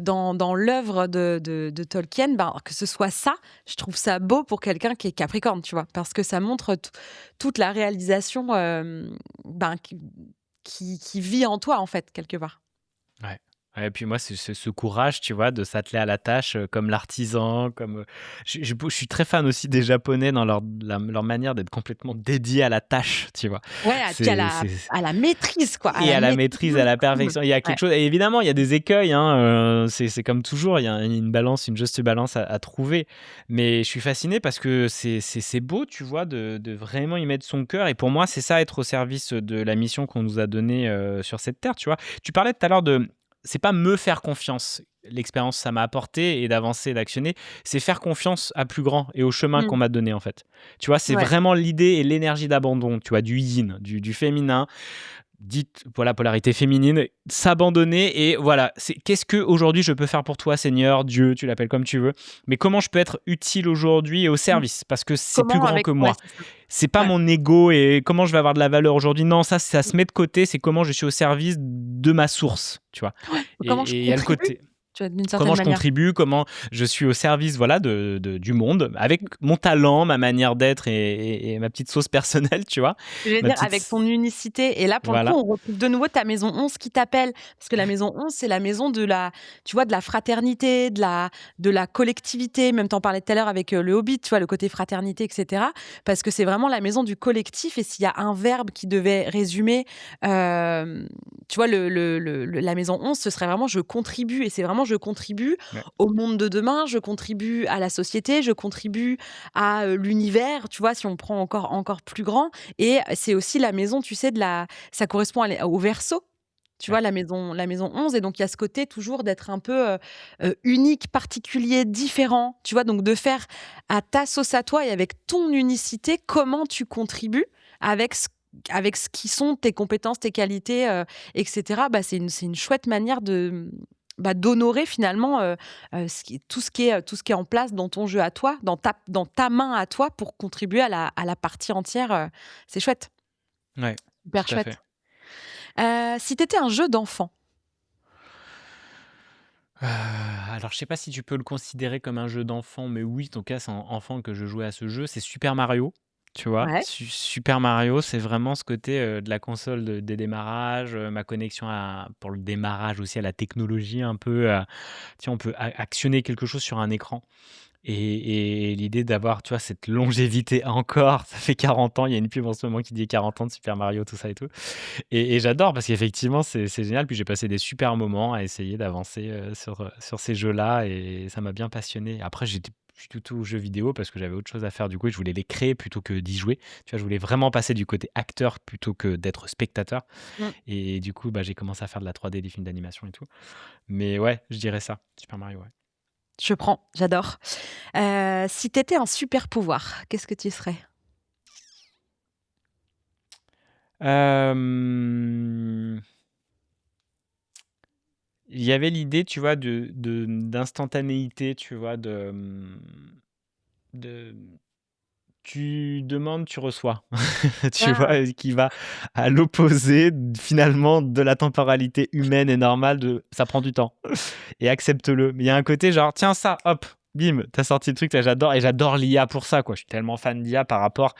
dans l'œuvre de Tolkien, ben, que ce soit ça, je trouve ça beau pour quelqu'un qui est Capricorne, tu vois, parce que ça montre toute la réalisation ben, qui vit en toi, en fait, quelque part. Ouais. Ouais, et puis moi, c'est ce courage, tu vois, de s'atteler à la tâche comme l'artisan, comme... je suis très fan aussi des Japonais dans leur manière d'être complètement dédiés à la tâche, tu vois. Ouais, puis C'est, c'est... à la maîtrise, quoi, à Et la à la maîtrise maîtrise, à la ultime. perfection. Il y a Ouais. quelque chose... Et évidemment, il y a des écueils, hein, c'est comme toujours, il y a une balance, une juste balance à trouver. Mais je suis fasciné parce que c'est beau, tu vois, de vraiment y mettre son cœur. Et pour moi, c'est ça, être au service de la mission qu'on nous a donnée sur cette terre, tu vois. Tu parlais tout à l'heure de... C'est pas me faire confiance. L'expérience, ça m'a apporté et d'avancer, d'actionner. C'est faire confiance à plus grand et au chemin qu'on Mm. m'a donné, en fait. Tu vois, c'est Ouais. vraiment l'idée et l'énergie d'abandon, tu vois, du yin, du féminin, dite voilà polarité féminine, s'abandonner et voilà, c'est qu'est-ce que aujourd'hui je peux faire pour toi, Seigneur, Dieu, tu l'appelles comme tu veux, mais comment je peux être utile aujourd'hui et au Mm. service parce que c'est plus Comment grand avec... que Ouais, moi. c'est ça. C'est pas Ouais. mon ego et comment je vais avoir de la valeur aujourd'hui. Non, ça Mm. se met de côté. C'est comment je suis au service de ma source, tu vois. Ouais. Comment je Et il y a le contribue, côté tu vois, d'une certaine comment je manière. contribue, comment je suis au service voilà, du monde, avec mon talent, ma manière d'être et ma petite sauce personnelle, tu vois. Je vais Ma dire petite... avec ton unicité et là pour le coup Voilà. on retrouve de nouveau ta maison 11 qui t'appelle parce que la maison 11 c'est la maison de la tu vois de la fraternité, de la collectivité, même t'en parlais tout à l'heure avec le Hobbit, tu vois le côté fraternité etc. Parce que c'est vraiment la maison du collectif et s'il y a un verbe qui devait résumer tu vois la maison 11 ce serait vraiment je contribue et c'est vraiment je contribue Ouais. au monde de demain, je contribue à la société, je contribue à l'univers, tu vois, si on prend encore plus grand. Et c'est aussi la maison, tu sais, ça correspond au Verseau. Tu vois, Ouais. la maison 11. Et donc, il y a ce côté toujours d'être un peu unique, particulier, différent. Tu vois, donc de faire à ta sauce à toi et avec ton unicité, comment tu contribues avec ce qui sont tes compétences, tes qualités, etc. Bah, c'est une chouette manière d'honorer finalement tout ce qui est en place dans ton jeu à toi, dans ta main à toi pour contribuer à la partie entière. C'est chouette, Ouais, super tout à fait. chouette. Si tu étais un jeu d'enfant, Alors je sais pas si tu peux le considérer comme un jeu d'enfant, mais oui, en tout cas, c'est en enfant que je jouais à ce jeu, c'est Super Mario, tu vois? ouais, Super Mario, c'est vraiment ce côté, de la console des démarrages, ma connexion pour le démarrage aussi à la technologie un peu, tu sais, on peut actionner quelque chose sur un écran. Et l'idée d'avoir, tu vois, cette longévité encore, ça fait 40 ans, il y a une pub en ce moment qui dit 40 ans de Super Mario, tout ça et tout. Et j'adore parce qu'effectivement, c'est génial. Puis j'ai passé des super moments à essayer d'avancer sur ces jeux-là et ça m'a bien passionné. Après, je suis tout aux jeux vidéo parce que j'avais autre chose à faire du coup et je voulais les créer plutôt que d'y jouer. Tu vois, je voulais vraiment passer du côté acteur plutôt que d'être spectateur. mm, Et du coup, bah, j'ai commencé à faire de la 3D, des films d'animation et tout. Mais ouais, je dirais ça, Super Mario, ouais. je prends, j'adore. Si tu étais un super pouvoir, qu'est-ce que tu serais? Euh, Il y avait l'idée, tu vois, d'instantanéité, tu vois, de tu demandes, tu reçois. Tu Ah, vois? Qui va à l'opposé, finalement, de la temporalité humaine et normale de ça prend du temps et accepte-le. Mais il y a un côté genre: «Tiens ça, hop, bim, t'as sorti le truc, là j'adore» et j'adore l'IA pour ça, quoi. Je suis tellement fan d'IA par rapport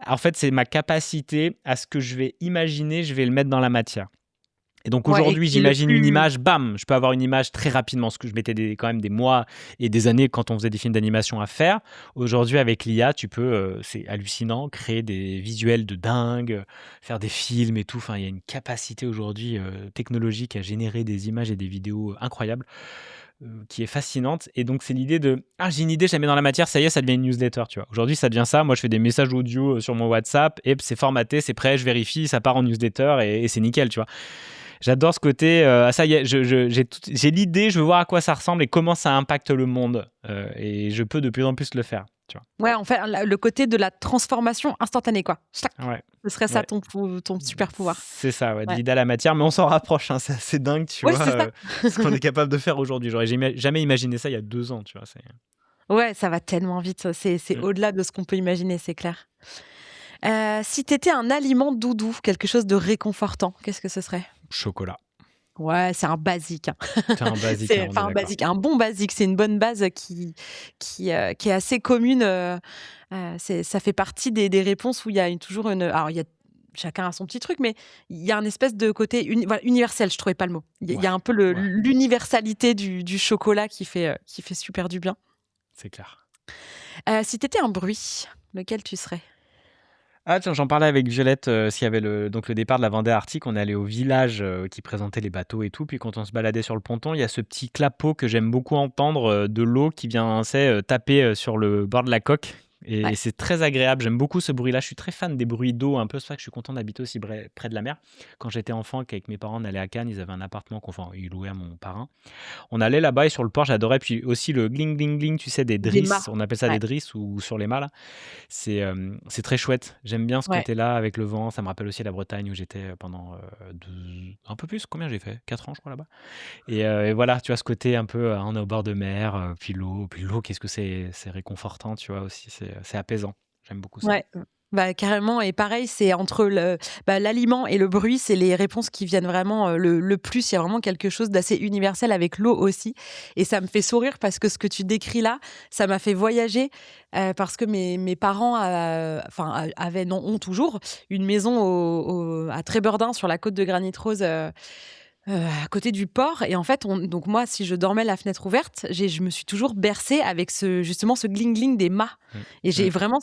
en fait, c'est ma capacité à ce que je vais imaginer, je vais le mettre dans la matière. Et donc ouais, et aujourd'hui, qui est le j'imagine une plus... image, bam, je peux avoir une image très rapidement, ce que je mettais quand même des mois et des années quand on faisait des films d'animation à faire. Aujourd'hui, avec l'IA, tu peux, c'est hallucinant, créer des visuels de dingue, faire des films et tout. Enfin, il y a une capacité aujourd'hui technologique à générer des images et des vidéos incroyables qui est fascinante. Et donc, c'est l'idée de ah, j'ai une idée, je la mets dans la matière, ça y est, ça devient une newsletter. Tu vois. Aujourd'hui, ça devient ça. Moi, je fais des messages audio sur mon WhatsApp et c'est formaté, c'est prêt, je vérifie, ça part en newsletter et c'est nickel. Tu vois. J'adore ce côté, ça y est, j'ai l'idée, je veux voir à quoi ça ressemble et comment ça impacte le monde. Et je peux de plus en plus le faire. Tu Ouais, en fait, le côté de la transformation instantanée, quoi. Chac, vois. Ouais, ce serait ça ouais. ton super pouvoir. C'est ça, ouais, de Ouais, l'idée à la matière, mais on s'en rapproche, hein, c'est assez dingue, tu ouais, vois, c'est ça. ce qu'on est capable de faire aujourd'hui. J'aurais jamais imaginé ça il y a 2 ans, tu vois. Ouais, ça va tellement vite. C'est Mm. au-delà de ce qu'on peut imaginer, c'est clair. Si t'étais un aliment doudou, quelque chose de réconfortant, qu'est-ce que ce serait? Chocolat. Ouais, c'est un basique, hein. C'est un basique, C'est hein, on est enfin un d'accord. basique, un bon basique, c'est une bonne base qui est assez commune, ça fait partie des réponses où il y a toujours une alors il y a chacun a son petit truc, mais il y a un espèce de côté voilà, universel, je trouvais pas le mot. Il y Ouais, a un peu ouais, l'universalité du chocolat qui fait super du bien. c'est clair. Si tu étais un bruit, lequel tu serais? Ah tiens, j'en parlais avec Violette, s'il y avait le départ de la Vendée Arctique, on est allé au village, qui présentait les bateaux et tout, puis quand on se baladait sur le ponton, il y a ce petit clapot que j'aime beaucoup entendre, de l'eau qui vient, tu sais, taper, sur le bord de la coque Ouais. et c'est très agréable. J'aime beaucoup ce bruit-là. Je suis très fan des bruits d'eau un peu, c'est pour ça que je suis content d'habiter aussi près de la mer. Quand j'étais enfant, qu'avec mes parents on allait à Cannes, ils avaient un appartement ils louaient à mon parrain. On allait là-bas et sur le port, j'adorais. Puis aussi le gling gling gling, tu sais, des Des mâts. drisses, on appelle ça Ouais, des drisses ou sur les mâts là. C'est très chouette. J'aime bien ce ouais. côté-là avec le vent. Ça me rappelle aussi la Bretagne où j'étais pendant un peu plus. Combien j'ai fait? 4 ans, je crois, là-bas. Et voilà, tu vois, ce côté un peu, on est au bord de mer, puis l'eau, qu'est-ce que c'est réconfortant, tu vois, aussi. C'est apaisant. J'aime beaucoup ça. Ouais, bah, carrément et pareil, c'est entre l'aliment et le bruit, c'est les réponses qui viennent vraiment, le plus. Il y a vraiment quelque chose d'assez universel avec l'eau aussi et ça me fait sourire parce que ce que tu décris là, ça m'a fait voyager, parce que mes parents, enfin, avaient non, ont toujours une maison à Trébeurdin sur la côte de Granit Rose, à côté du port et en fait, donc moi, si je dormais la fenêtre ouverte, je me suis toujours bercée avec justement ce gling-gling des mâts Mm. et j'ai Mm. vraiment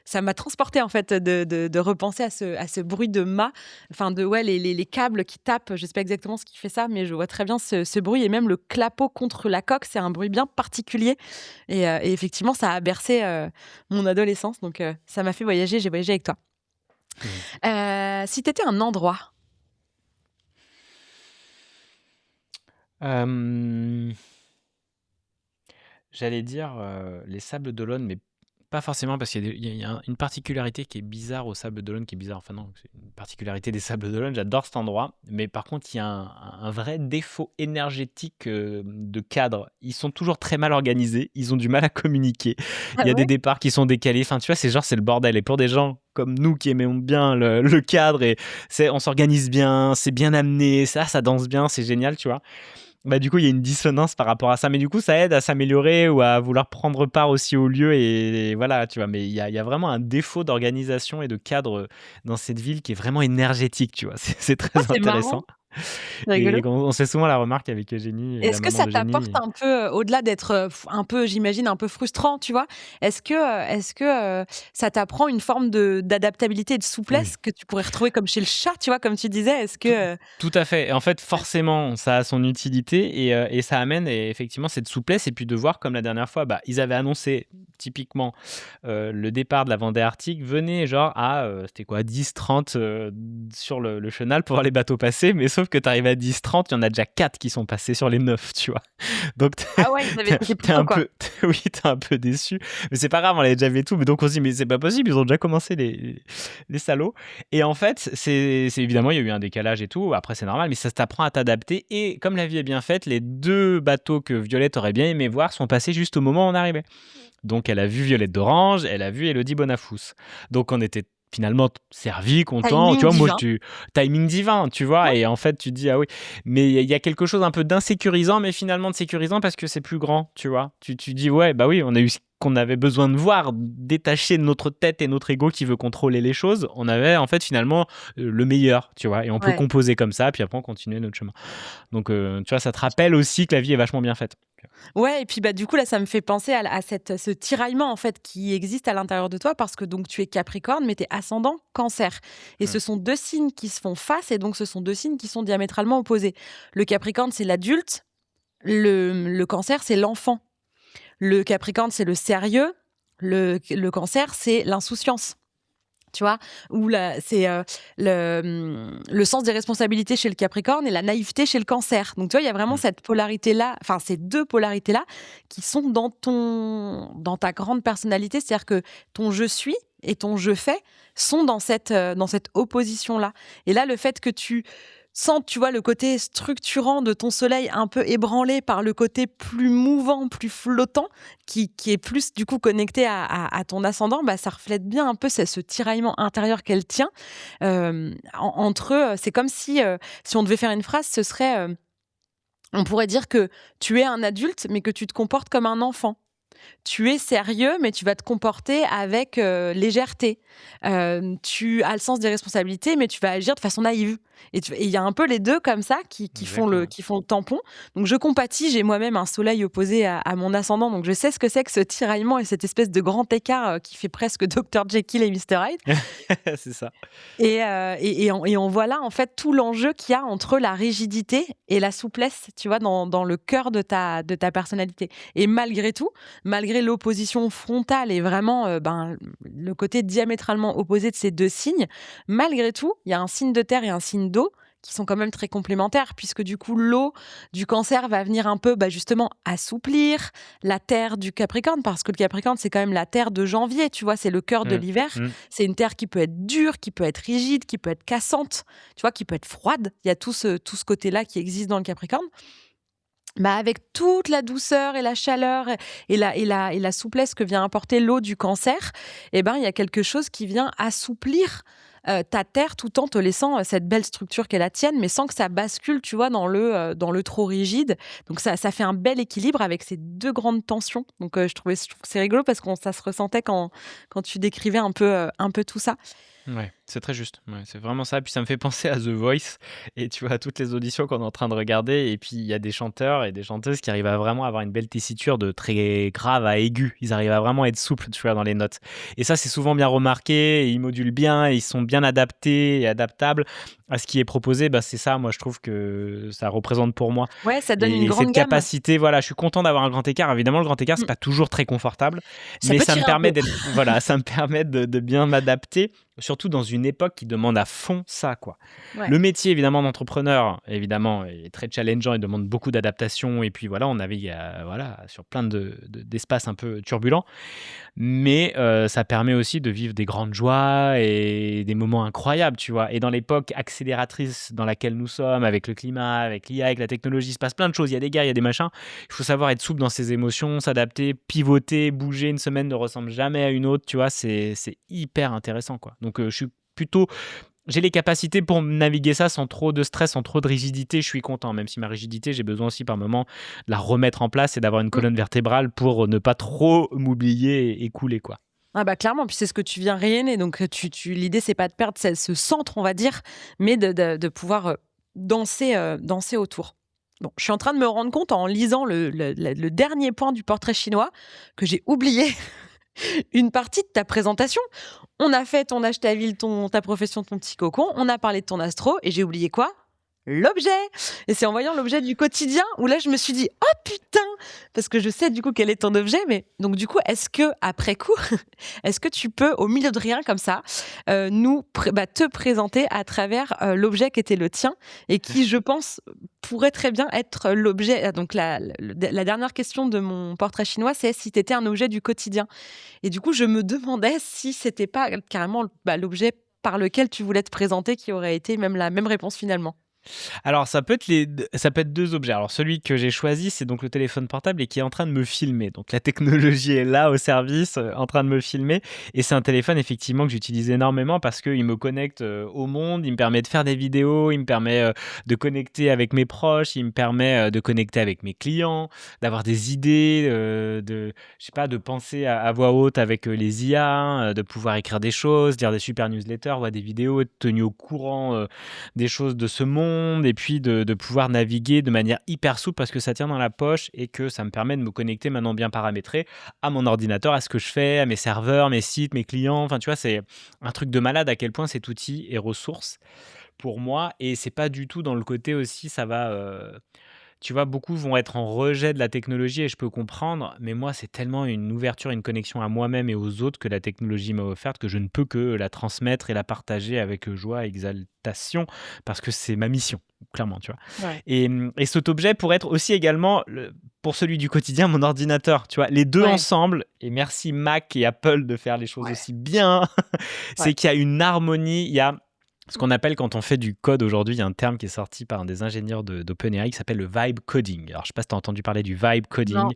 ça m'a transportée en fait de repenser à ce bruit de mât, enfin ouais, les câbles qui tapent, je sais pas exactement ce qui fait ça, mais je vois très bien ce bruit et même le clapot contre la coque, c'est un bruit bien particulier et effectivement, ça a bercé, mon adolescence donc ça m'a fait voyager, j'ai voyagé avec toi. Mm. Si tu étais un endroit. Euh, J'allais dire les Sables d'Olonne, mais pas forcément parce qu'il y a une particularité qui est bizarre aux Sables d'Olonne, qui est bizarre. Enfin non, c'est une particularité des Sables d'Olonne. J'adore cet endroit, mais par contre, il y a un vrai défaut énergétique de cadre. Ils sont toujours très mal organisés. Ils ont du mal à communiquer. Ah Il y a des ouais? départs qui sont décalés. Enfin, tu vois, c'est le bordel. Et pour des gens comme nous qui aimons bien le cadre et on s'organise bien, c'est bien amené, ça danse bien, c'est génial, tu vois. Bah, du coup, il y a une dissonance par rapport à ça. Mais du coup, ça aide à s'améliorer ou à vouloir prendre part aussi au lieu. Et voilà, tu vois. Mais il y a vraiment un défaut d'organisation et de cadre dans cette ville qui est vraiment énergétique, tu vois. C'est Ah, très c'est marrant, intéressant. c'est Et rigolo. on fait souvent la remarque avec Eugénie, la Est-ce que maman ça d'Eugénie. t'apporte un peu, au-delà d'être, un peu, j'imagine, un peu frustrant, tu vois? Est-ce que, ça t'apprend une forme d'adaptabilité et de souplesse Oui. que tu pourrais retrouver comme chez le chat, tu vois? Comme tu disais, est-ce Tout, que, tout à fait. Et en fait, forcément, ça a son utilité et ça amène effectivement cette souplesse. Et puis de voir, comme la dernière fois, bah, ils avaient annoncé typiquement le départ de la Vendée Arctique. Venez genre c'était quoi, 10-30 sur le chenal pour voir les bateaux passer. Mais sauf que tu arrives à 10-30, il y en a déjà 4 qui sont passés sur les 9, tu vois. Donc ah ouais, ils avaient été plus t'es tôt, un quoi. peu, oui, t'es un peu déçu. Mais c'est pas grave, on l'avait déjà vu et tout. Mais donc on se dit, mais c'est pas possible, ils ont déjà commencé les salauds. Et en fait, c'est évidemment, il y a eu un décalage et tout. Après, c'est normal, mais ça t'apprend à t'adapter. Et comme la vie est bien faite, les 2 bateaux que Violette aurait bien aimé voir sont passés juste au moment où on arrivait. Donc, elle a vu Violette d'Orange, elle a vu Élodie Bonafous. Donc, on était finalement servi, content. Tu Timing vois, moi, divin. timing divin, tu vois. Ouais. Et en fait, tu te dis, ah oui. Mais il y a quelque chose un peu d'insécurisant, mais finalement de sécurisant parce que c'est plus grand, tu vois. Tu dis, ouais, bah oui, on a eu ce qu'on avait besoin de voir, détaché de notre tête et notre ego qui veut contrôler les choses. On avait en fait finalement le meilleur, tu vois. Et on peut Ouais. composer comme ça, puis après on continue notre chemin. Donc, tu vois, ça te rappelle aussi que la vie est vachement bien faite. Ouais et puis, bah, du coup, là, ça me fait penser à ce tiraillement, en fait, qui existe à l'intérieur de toi parce que donc tu es Capricorne, mais tu es ascendant Cancer et Mm. ce sont 2 signes qui se font face et donc ce sont 2 signes qui sont diamétralement opposés. Le Capricorne, c'est l'adulte, le Cancer, c'est l'enfant. Le Capricorne, c'est le sérieux, le Cancer, c'est l'insouciance. Tu vois? Ou c'est, le sens des responsabilités chez le Capricorne et la naïveté chez le Cancer. Donc tu vois, il y a vraiment Mm. cette polarité-là, enfin ces 2 polarités-là qui sont dans ta grande personnalité. C'est-à-dire que ton «je suis» et ton «je fais» sont dans cette opposition-là. Et là, le fait que sans, tu vois, le côté structurant de ton soleil un peu ébranlé par le côté plus mouvant, plus flottant, qui est plus du coup connecté à ton ascendant, bah, ça reflète bien un peu ce tiraillement intérieur qu'elle tient entre eux. C'est comme si on devait faire une phrase, ce serait, on pourrait dire que tu es un adulte, mais que tu te comportes comme un enfant. Tu es sérieux, mais tu vas te comporter avec légèreté. Tu as le sens des responsabilités, mais tu vas agir de façon naïve. Et il y a un peu les deux comme ça Exactement. qui font le tampon. Donc je compatis, j'ai moi-même un soleil opposé à mon ascendant, donc je sais ce que c'est que ce tiraillement et cette espèce de grand écart qui fait presque Dr Jekyll et Mr Hyde. C'est ça. Et on voit là, en fait, tout l'enjeu qu'il y a entre la rigidité et la souplesse, tu vois, dans le cœur de ta personnalité. Et malgré tout, malgré l'opposition frontale et vraiment le côté diamétralement opposé de ces deux signes, malgré tout, il y a un signe de terre et un signe d'eau qui sont quand même très complémentaires, puisque du coup, l'eau du Cancer va venir un peu justement assouplir la terre du Capricorne, parce que le Capricorne, c'est quand même la terre de janvier, tu vois, c'est le cœur de Mmh. l'hiver. Mmh. C'est une terre qui peut être dure, qui peut être rigide, qui peut être cassante, tu vois, qui peut être froide. Il y a tout ce côté-là qui existe dans le Capricorne. Avec toute la douceur et la chaleur et la souplesse que vient apporter l'eau du Cancer, il y a quelque chose qui vient assouplir ta terre tout en te laissant cette belle structure qu'est la tienne, mais sans que ça bascule, tu vois, dans le trop rigide. Donc ça fait un bel équilibre avec ces deux grandes tensions. Donc je trouve que c'est rigolo parce que ça se ressentait quand tu décrivais un peu tout ça. Ouais, c'est très juste. Ouais, c'est vraiment ça. Puis ça me fait penser à The Voice et tu vois, à toutes les auditions qu'on est en train de regarder. Et puis il y a des chanteurs et des chanteuses qui arrivent à vraiment avoir une belle tessiture de très grave à aigu. Ils arrivent à vraiment être souples, tu vois, dans les notes. Et ça, c'est souvent bien remarqué. Et ils modulent bien et ils sont bien adaptés et adaptables à ce qui est proposé. C'est ça, moi, je trouve que ça représente pour moi. Ouais, ça donne une Et cette grande gamme. capacité, voilà, je suis content d'avoir un grand écart. Évidemment, le grand écart, c'est Mmh. pas toujours très confortable, Ça mais peut ça me tirer un permet peu. d'être, voilà, ça me permet de bien m'adapter, surtout dans une époque qui demande à fond ça, quoi. Ouais. Le métier, évidemment, d'entrepreneur, évidemment, est très challengeant et demande beaucoup d'adaptation. Et puis voilà, on navigue voilà, sur plein d'espaces un peu turbulents. Mais ça permet aussi de vivre des grandes joies et des moments incroyables, tu vois. Et dans l'époque accélératrice dans laquelle nous sommes, avec le climat, avec l'IA, avec la technologie, il se passe plein de choses. Il y a des guerres, il y a des machins. Il faut savoir être souple dans ses émotions, s'adapter, pivoter, bouger. Une semaine ne ressemble jamais à une autre, tu vois. C'est hyper intéressant, quoi. Donc je suis plutôt... J'ai les capacités pour naviguer ça sans trop de stress, sans trop de rigidité. Je suis content, même si ma rigidité, j'ai besoin aussi par moment de la remettre en place et d'avoir une Mmh. colonne vertébrale pour ne pas trop m'oublier et couler, quoi. Ah clairement, puis c'est ce que tu viens rayonner. Donc l'idée, c'est pas de perdre ce centre, on va dire, mais de pouvoir danser autour. Bon, je suis en train de me rendre compte en lisant le dernier point du portrait chinois que j'ai oublié une partie de ta présentation. On a fait ton âge, ta ville, ta profession, ton petit cocon. On a parlé de ton astro et j'ai oublié quoi? L'objet. Et c'est en voyant l'objet du quotidien où là je me suis dit oh putain, parce que je sais du coup quel est ton objet, mais donc du coup est-ce que après coup est-ce que tu peux au milieu de rien comme ça te présenter à travers l'objet qui était le tien et qui je pense pourrait très bien être l'objet. Donc la dernière question de mon portrait chinois, c'est si tu étais un objet du quotidien. Et du coup je me demandais si c'était pas carrément l'objet par lequel tu voulais te présenter qui aurait été même la même réponse finalement. Alors, ça peut être 2 objets. Alors, celui que j'ai choisi, c'est donc le téléphone portable et qui est en train de me filmer. Donc, la technologie est là au service, en train de me filmer. Et c'est un téléphone, effectivement, que j'utilise énormément parce qu'il me connecte au monde, il me permet de faire des vidéos, il me permet de connecter avec mes proches, il me permet de connecter avec mes clients, d'avoir des idées, je sais pas, de penser à voix haute avec les IA, de pouvoir écrire des choses, dire des super newsletters, voir des vidéos, être tenu au courant des choses de ce monde et puis de pouvoir naviguer de manière hyper souple parce que ça tient dans la poche et que ça me permet de me connecter maintenant bien paramétré à mon ordinateur, à ce que je fais, à mes serveurs, mes sites, mes clients. Enfin, tu vois, c'est un truc de malade à quel point cet outil est ressource pour moi et c'est pas du tout dans le côté aussi, ça va. Tu vois, beaucoup vont être en rejet de la technologie et je peux comprendre, mais moi, c'est tellement une ouverture, une connexion à moi-même et aux autres que la technologie m'a offerte que je ne peux que la transmettre et la partager avec joie et exaltation parce que c'est ma mission, clairement, tu vois. Ouais. Et cet objet pourrait être aussi également, pour celui du quotidien, mon ordinateur, tu vois. Les deux Ouais. ensemble, et merci Mac et Apple de faire les choses Ouais. aussi bien, Ouais. c'est qu'il y a une harmonie, il y a ce qu'on appelle quand on fait du code aujourd'hui, il y a un terme qui est sorti par un des ingénieurs d'OpenAI qui s'appelle le vibe coding. Alors, je ne sais pas si tu as entendu parler du vibe coding. Non.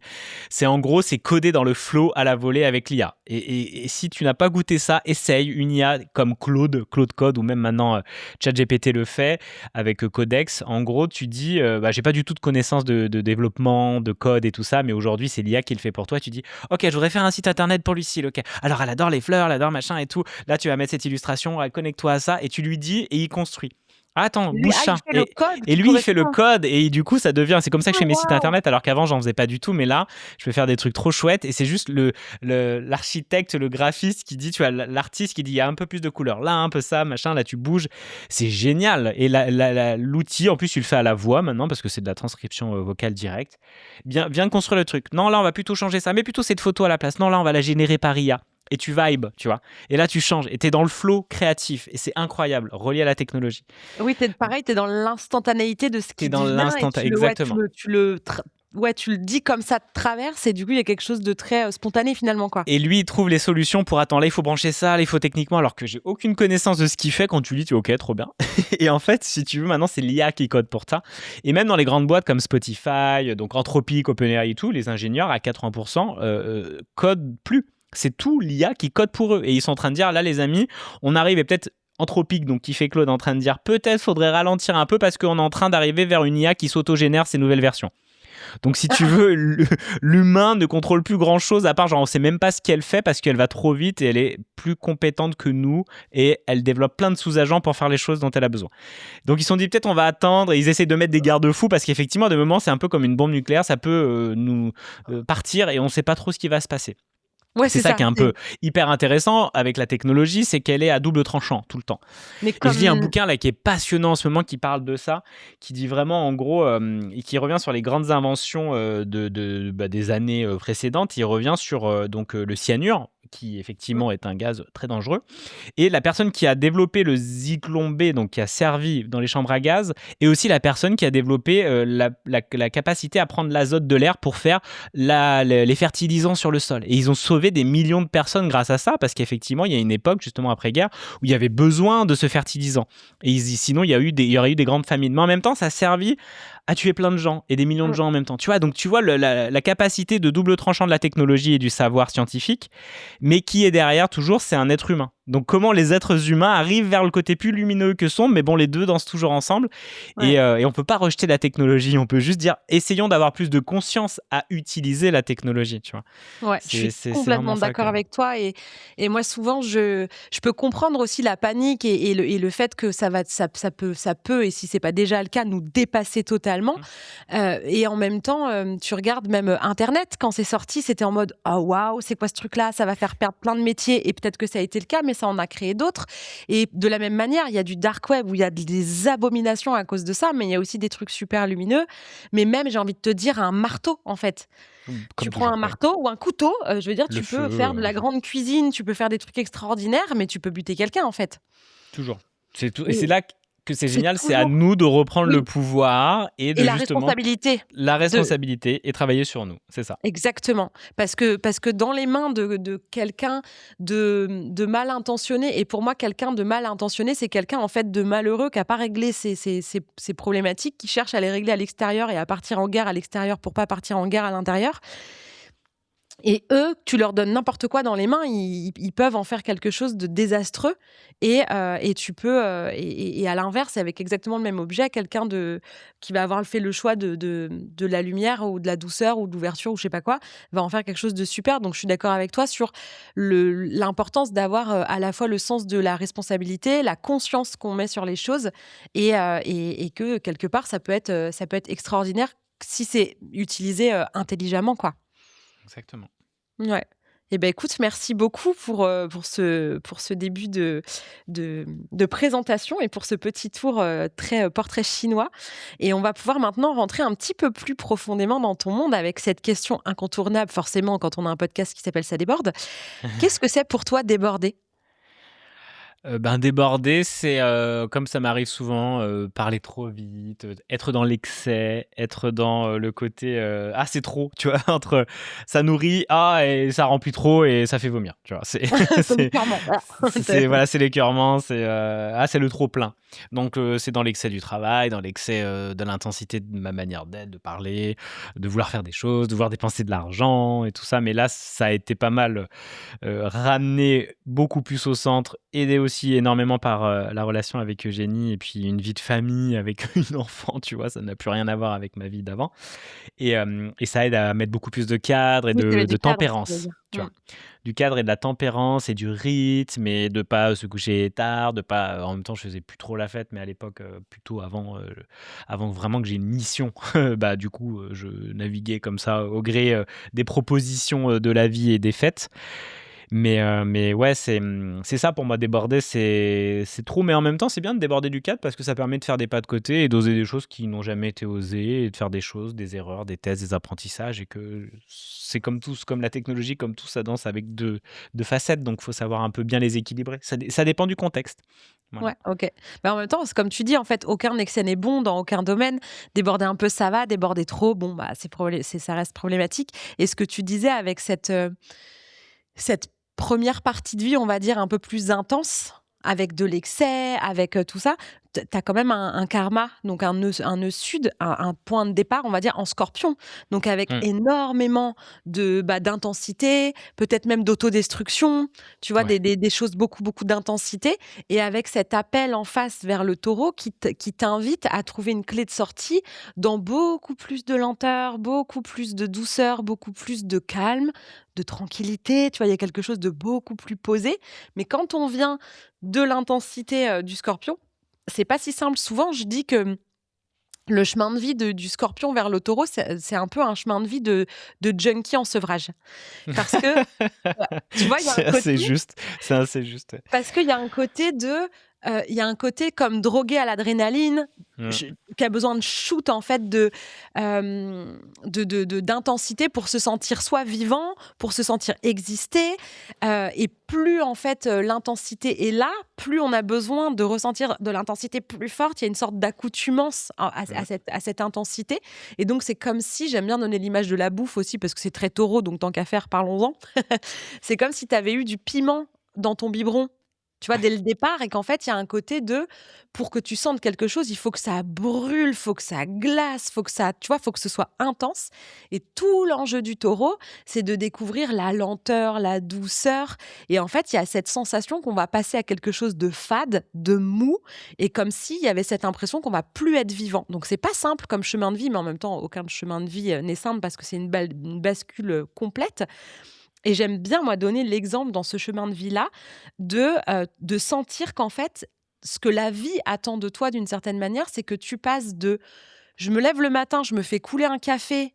C'est en gros, c'est coder dans le flow à la volée avec l'IA. Et si tu n'as pas goûté ça, essaye une IA comme Claude Code, ou même maintenant ChatGPT le fait avec Codex. En gros, tu dis, j'ai pas du tout de connaissances de développement, de code et tout ça, mais aujourd'hui, c'est l'IA qui le fait pour toi. Tu dis, ok, je voudrais faire un site internet pour Lucille. Ok, alors elle adore les fleurs, elle adore machin et tout. Là, tu vas mettre cette illustration, connecte-toi à ça, et tu lui dis, et il construit. Ah, attends, Lui, bouge il ça. fait le code Et qui lui, il fait le correspond. code, et du coup, ça devient. C'est comme ça que je fais mes sites Waouh! internet, alors qu'avant, j'en faisais pas du tout. Mais là, je peux faire des trucs trop chouettes, et c'est juste l'architecte, le graphiste qui dit, tu vois, l'artiste qui dit, il y a un peu plus de couleurs. Là, un peu ça, machin, là, tu bouges. C'est génial. Et l'outil, en plus, tu le fais à la voix maintenant, parce que c'est de la transcription vocale directe. Viens de construire le truc. Non, là, on va plutôt changer ça, mais plutôt cette photo à la place. Non, là, on va la générer par IA. Et tu vibes, tu vois. Et là, tu changes. Et tu es dans le flow créatif. Et c'est incroyable, relié à la technologie. Oui, pareil, tu es dans l'instantanéité de ce Tu es qui dans devient et exactement. tu le dis comme ça de traverse et du coup, il y a quelque chose de très spontané finalement, quoi. Et lui, il trouve les solutions pour, attends, là, il faut brancher ça, là, il faut techniquement, alors que j'ai aucune connaissance de ce qu'il fait. Quand tu lis, tu es ok, trop bien. Et en fait, si tu veux, maintenant, c'est l'IA qui code pour ça. Et même dans les grandes boîtes comme Spotify, donc Anthropic, OpenAI et tout, les ingénieurs, à 80%, codent plus. C'est tout l'IA qui code pour eux. Et ils sont en train de dire, là, les amis, on arrive, et peut-être Anthropic, donc qui fait Claude, en train de dire, peut-être faudrait ralentir un peu parce qu'on est en train d'arriver vers une IA qui s'autogénère ses nouvelles versions. Donc si tu veux, l'humain ne contrôle plus grand chose, à part genre on sait même pas ce qu'elle fait parce qu'elle va trop vite et elle est plus compétente que nous et elle développe plein de sous-agents pour faire les choses dont elle a besoin. Donc ils se sont dit peut-être on va attendre, et ils essaient de mettre des garde-fous parce qu'effectivement de moment c'est un peu comme une bombe nucléaire, ça peut nous partir et on sait pas trop ce qui va se passer. Ouais, c'est ça qui est un peu hyper intéressant avec la technologie, c'est qu'elle est à double tranchant tout le temps. Mais comme... Et je lis un bouquin là qui est passionnant en ce moment qui parle de ça, qui dit vraiment en gros, et qui revient sur les grandes inventions des années précédentes. Il revient sur le cyanure, qui effectivement est un gaz très dangereux. Et la personne qui a développé le Zyklon B, donc qui a servi dans les chambres à gaz, et aussi la personne qui a développé la capacité à prendre l'azote de l'air pour faire les fertilisants sur le sol. Et ils ont sauvé des millions de personnes grâce à ça, parce qu'effectivement, il y a une époque, justement après-guerre, où il y avait besoin de ce fertilisant. Et sinon, il y aurait eu des grandes famines. Mais en même temps, ça a servi à tuer plein de gens, et des millions de gens en même temps. Tu vois, donc tu vois la capacité de double tranchant de la technologie et du savoir scientifique, mais qui est derrière toujours, c'est un être humain. Donc comment les êtres humains arrivent vers le côté plus lumineux que sombre, mais bon, les deux dansent toujours ensemble. Ouais. Et on peut pas rejeter la technologie, on peut juste dire, essayons d'avoir plus de conscience à utiliser la technologie, tu vois. Ouais, je suis complètement d'accord avec toi. Et moi, souvent, je peux comprendre aussi la panique et le fait que ça peut, et si c'est pas déjà le cas, nous dépasser totalement. Et en même temps, tu regardes même Internet, quand c'est sorti, c'était en mode « Oh waouh, c'est quoi ce truc-là ? Ça va faire perdre plein de métiers. » Et peut-être que ça a été le cas, mais ça en a créé d'autres. Et de la même manière, il y a du dark web où il y a des abominations à cause de ça, mais il y a aussi des trucs super lumineux. Mais même, j'ai envie de te dire, un marteau, en fait. Tu prends un marteau ou un couteau, je veux dire, tu peux faire de la grande cuisine, tu peux faire des trucs extraordinaires, mais tu peux buter quelqu'un, en fait. Toujours. C'est tout. Et c'est là que c'est génial, c'est à nous de reprendre le pouvoir et de la justement responsabilité et travailler sur nous, c'est ça. Exactement, parce que dans les mains de quelqu'un de mal intentionné, et pour moi quelqu'un de mal intentionné, c'est quelqu'un en fait de malheureux qui n'a pas réglé ses problématiques, qui cherche à les régler à l'extérieur et à partir en guerre à l'extérieur pour pas partir en guerre à l'intérieur. Et eux, tu leur donnes n'importe quoi dans les mains, ils peuvent en faire quelque chose de désastreux. Et tu peux, et à l'inverse, avec exactement le même objet, quelqu'un qui va avoir fait le choix de la lumière ou de la douceur ou de l'ouverture ou je sais pas quoi, va en faire quelque chose de super. Donc je suis d'accord avec toi sur l'importance d'avoir à la fois le sens de la responsabilité, la conscience qu'on met sur les choses, et que quelque part ça peut être extraordinaire si c'est utilisé intelligemment, quoi. Exactement. Ouais. Eh ben écoute, merci beaucoup pour ce début de présentation et pour ce petit tour très portrait chinois. Et on va pouvoir maintenant rentrer un petit peu plus profondément dans ton monde avec cette question incontournable, forcément, quand on a un podcast qui s'appelle Ça déborde. Qu'est-ce que c'est pour toi déborder ? Ben, déborder, c'est, comme ça m'arrive souvent, parler trop vite, être dans l'excès, être dans, le côté, «Ah c'est trop», tu vois? Entre ça nourrit, ah et ça remplit trop et ça fait vomir, tu vois? C'est Ton c'est écœurement, voilà. c'est voilà, c'est l'écoeurement, c'est, ah c'est le trop plein. Donc c'est dans l'excès du travail, dans l'excès, de l'intensité de ma manière d'être, de parler, de vouloir faire des choses, de vouloir dépenser de l'argent et tout ça. Mais là, ça a été pas mal, ramené beaucoup plus au centre, aidé aussi énormément par, la relation avec Eugénie et puis une vie de famille avec une enfant, tu vois? Ça n'a plus rien à voir avec ma vie d'avant et ça aide à mettre beaucoup plus de cadre et Oui, tu avais de du cadre, ce que je veux tempérance, dire. tu vois? Du cadre et de la tempérance et du rythme et de pas se coucher tard, de pas en même temps, je faisais plus trop la fête, mais à l'époque, plutôt avant vraiment que j'ai une mission, bah, du coup, je naviguais comme ça au gré, des propositions, de la vie et des fêtes. Mais ouais, c'est ça pour moi déborder, c'est trop, mais en même temps, c'est bien de déborder du cadre parce que ça permet de faire des pas de côté et d'oser des choses qui n'ont jamais été osées et de faire des choses, des erreurs, des tests, des apprentissages et que c'est comme tout, comme la technologie, comme tout, ça danse avec 2 facettes, donc faut savoir un peu bien les équilibrer. Ça dépend du contexte. Voilà. Ouais, OK. Mais en même temps, c'est comme tu dis, en fait, aucun excès n'est bon dans aucun domaine. Déborder un peu, ça va. Déborder trop, bon, bah, ça reste problématique. Et ce que tu disais avec cette première partie de vie, on va dire, un peu plus intense, avec de l'excès, avec, tout ça, tu as quand même un karma, donc un nœud sud, un point de départ, on va dire, en Scorpion. Donc avec Mmh. énormément d'intensité, peut-être même d'autodestruction, tu vois? Ouais. Des choses beaucoup, beaucoup d'intensité et avec cet appel en face vers le Taureau qui t'invite à trouver une clé de sortie dans beaucoup plus de lenteur, beaucoup plus de douceur, beaucoup plus de calme, de tranquillité, tu vois? Il y a quelque chose de beaucoup plus posé. Mais quand on vient de l'intensité, du Scorpion, c'est pas si simple. Souvent, je dis que le chemin de vie du Scorpion vers le Taureau, c'est un peu un chemin de vie de junkie en sevrage. Parce que, tu vois, il y a un C'est côté assez juste, c'est assez juste, ouais. parce qu'il y a un côté il y a un côté comme drogué à l'adrénaline, Mmh. je qui a besoin de shoot en fait d'intensité pour se sentir soit vivant, pour se sentir exister, et plus en fait, l'intensité est là, plus on a besoin de ressentir de l'intensité plus forte. Il y a une sorte d'accoutumance Mmh. à cette intensité et donc c'est comme si j'aime bien donner l'image de la bouffe aussi parce que c'est très Taureau, donc tant qu'à faire, parlons-en. C'est comme si tu avais eu du piment dans ton biberon, tu vois, Ouais. dès le départ et qu'en fait, il y a un côté pour que tu sentes quelque chose, il faut que ça brûle, faut que ça glace, faut que ça tu vois, faut que ce soit intense et tout l'enjeu du Taureau, c'est de découvrir la lenteur, la douceur et en fait, il y a cette sensation qu'on va passer à quelque chose de fade, de mou et comme s'il y avait cette impression qu'on va plus être vivant. Donc c'est pas simple comme chemin de vie, mais en même temps, aucun chemin de vie, n'est simple parce que c'est une bascule, complète. Et j'aime bien, moi, donner l'exemple dans ce chemin de vie-là de sentir qu'en fait, ce que la vie attend de toi d'une certaine manière, c'est que tu passes de: «Je me lève le matin, je me fais couler un café,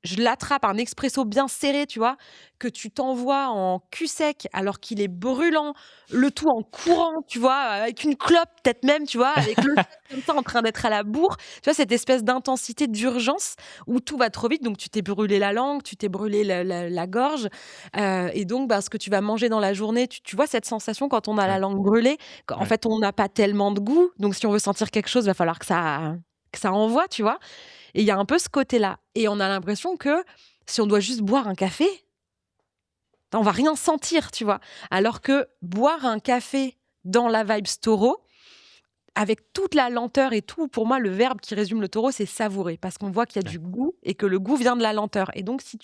je l'attrape, un expresso bien serré», tu vois? Que tu t'envoies en cul sec alors qu'il est brûlant, le tout en courant, tu vois? Avec une clope peut-être même, tu vois? Avec le sac comme ça en train d'être à la bourre. Tu vois? Cette espèce d'intensité d'urgence où tout va trop vite, donc tu t'es brûlé la langue, tu t'es brûlé la gorge, et donc bah, ce que tu vas manger dans la journée, tu vois cette sensation quand on a la Ouais, langue brûlée? Qu'en ouais. fait, on n'a pas tellement de goût, donc si on veut sentir quelque chose, il va falloir que ça envoie, tu vois? Et il y a un peu ce côté-là et on a l'impression que si on doit juste boire un café, on va rien sentir, tu vois? Alors que boire un café dans la vibes taureau, avec toute la lenteur et tout, pour moi, le verbe qui résume le taureau, c'est savourer parce qu'on voit qu'il y a Ouais. du goût et que le goût vient de la lenteur et donc si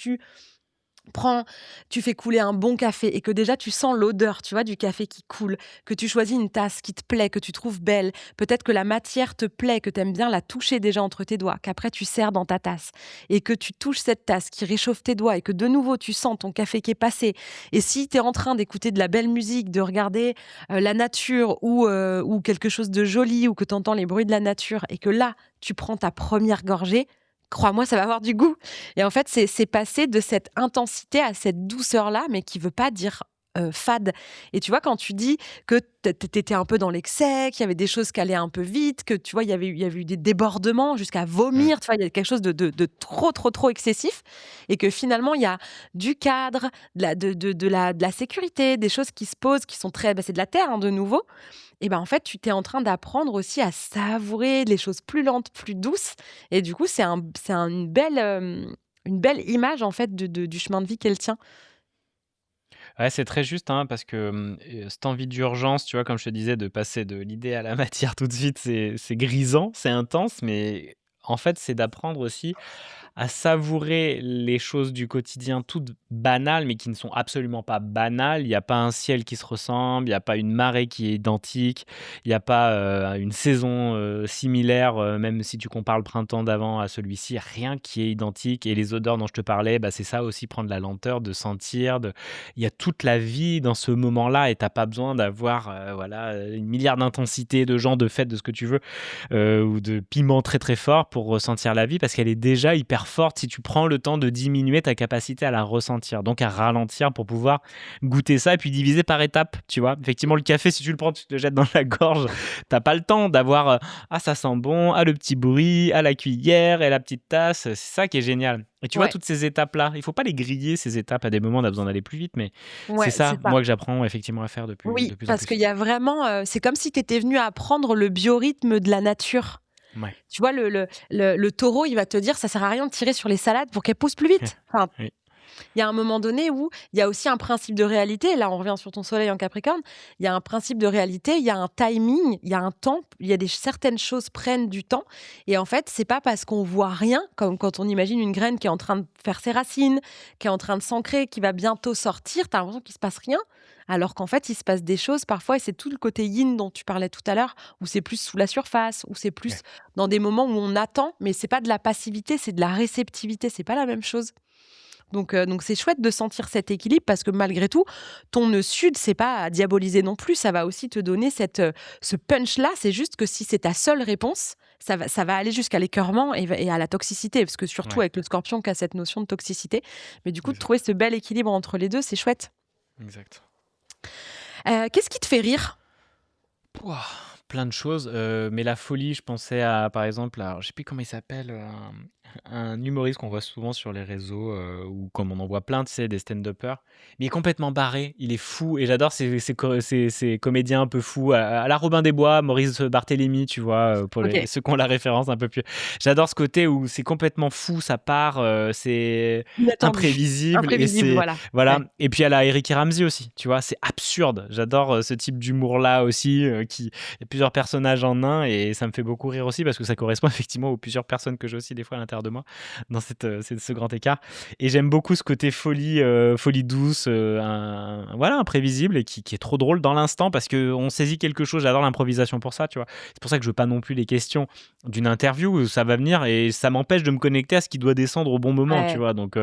prends tu fais couler un bon café et que déjà tu sens l'odeur, tu vois, du café qui coule, que tu choisis une tasse qui te plaît, que tu trouves belle, peut-être que la matière te plaît, que tu aimes bien la toucher déjà entre tes doigts, qu'après tu sers dans ta tasse et que tu touches cette tasse qui réchauffe tes doigts et que de nouveau tu sens ton café qui est passé. Et si tu es en train d'écouter de la belle musique, de regarder, la nature ou quelque chose de joli ou que tu entends les bruits de la nature et que là, tu prends ta première gorgée, crois-moi, ça va avoir du goût. Et en fait, c'est passer de cette intensité à cette douceur-là, mais qui veut pas dire, fade. Et tu vois, quand tu dis que tu étais un peu dans l'excès, qu'il y avait des choses qui allaient un peu vite, que tu vois, il y avait eu des débordements jusqu'à Mmh. vomir, tu vois, il y a quelque chose de trop, trop, trop excessif et que finalement, il y a du cadre, de la sécurité, des choses qui se posent, qui sont très c'est de la terre, hein, de nouveau et ben, en fait, tu t'es en train d'apprendre aussi à savourer les choses plus lentes, plus douces et du coup, une belle image, en fait, du chemin de vie qu'elle tient. Ouais, c'est très juste, hein, parce que, cette envie d'urgence, tu vois, comme je te disais, de passer de l'idée à la matière tout de suite, c'est grisant, c'est intense, mais en fait, c'est d'apprendre aussi à savourer les choses du quotidien toutes banales, mais qui ne sont absolument pas banales. Il y a pas un ciel qui se ressemble, il y a pas une marée qui est identique, il y a pas, une saison, similaire, même si tu compares le printemps d'avant à celui-ci, rien qui est identique et les odeurs dont je te parlais, bah, c'est ça aussi, prendre la lenteur, de sentir, de il y a toute la vie dans ce moment-là et tu as pas besoin d'avoir, voilà, 1 000 000 d'intensités, de gens, de fêtes, de ce que tu veux, ou de piments très, très forts pour ressentir la vie parce qu'elle est déjà hyper forte si tu prends le temps de diminuer ta capacité à la ressentir, donc à ralentir pour pouvoir goûter ça et puis diviser par étapes, tu vois? Effectivement, le café, si tu le prends, tu te le jettes dans la gorge, t'as pas le temps d'avoir, «Ah ça sent bon, ah le petit bruit, ah la cuillère et la petite tasse», c'est ça qui est génial et tu vois Ouais, toutes ces étapes-là, il faut pas les griller ces étapes, à des moments on a besoin d'aller plus vite, mais c'est ouais, c'est ça, ça. moi, que j'apprends effectivement à faire Oui, de plus en parce qu'il plus. y a vraiment, c'est comme si tu étais venu apprendre le biorhythme de la nature. Ouais. Tu vois, le taureau, il va te dire: «Ça sert à rien de tirer sur les salades pour qu'elles poussent plus vite». Enfin, Oui, il y a un moment donné où il y a aussi un principe de réalité. Là, on revient sur ton soleil en Capricorne. Il y a un principe de réalité, il y a un timing, il y a un temps, il y a certaines choses prennent du temps. Et en fait, c'est pas parce qu'on voit rien, comme quand on imagine une graine qui est en train de faire ses racines, qui est en train de s'ancrer, qui va bientôt sortir, tu as l'impression qu'il se passe rien. Alors qu'en fait, il se passe des choses parfois, et c'est tout le côté yin dont tu parlais tout à l'heure, où c'est plus sous la surface, où c'est plus ouais, dans des moments où on attend, mais c'est pas de la passivité, c'est de la réceptivité, c'est pas la même chose. Donc c'est chouette de sentir cet équilibre parce que malgré tout, ton nœud sud, c'est pas à diaboliser non plus. Ça va aussi te donner ce punch-là. C'est juste que si c'est ta seule réponse, ça va aller jusqu'à l'écœurement et à la toxicité. Parce que surtout ouais, avec le scorpion qui a cette notion de toxicité. Mais du coup, de trouver exact, ce bel équilibre entre les deux, c'est chouette. exact. Qu'est-ce qui te fait rire? Pouah, plein de choses, mais la folie, je pensais à, par exemple, alors je sais plus comment il s'appelle, un humoriste qu'on voit souvent sur les réseaux, ou comme on en voit plein, tu sais, des stand-uppers, mais il est complètement barré, il est fou et j'adore ces comédiens un peu fous à la Robin des Bois, Maurice Barthélémy, tu vois? Pour OK. ceux qui ont la référence un peu plus j'adore ce côté où c'est complètement fou, ça part, c'est Inattendu. imprévisible et Imprévisible, c'est voilà. voilà Ouais. et puis il y a la Eric et Ramsey aussi, tu vois? C'est absurde, j'adore, ce type d'humour-là aussi, qui il y a plusieurs personnages en un et ça me fait beaucoup rire aussi parce que ça correspond effectivement aux plusieurs personnes que j'ai aussi des fois à l'intérieur de moi dans ce grand écart et j'aime beaucoup ce côté folie, folie douce, voilà, imprévisible et qui est trop drôle dans l'instant parce qu'on saisit quelque chose. J'adore l'improvisation pour ça, tu vois? C'est pour ça que je veux pas non plus les questions d'une interview où ça va venir et ça m'empêche de me connecter à ce qui doit descendre au bon moment, tu Ouais. vois? Donc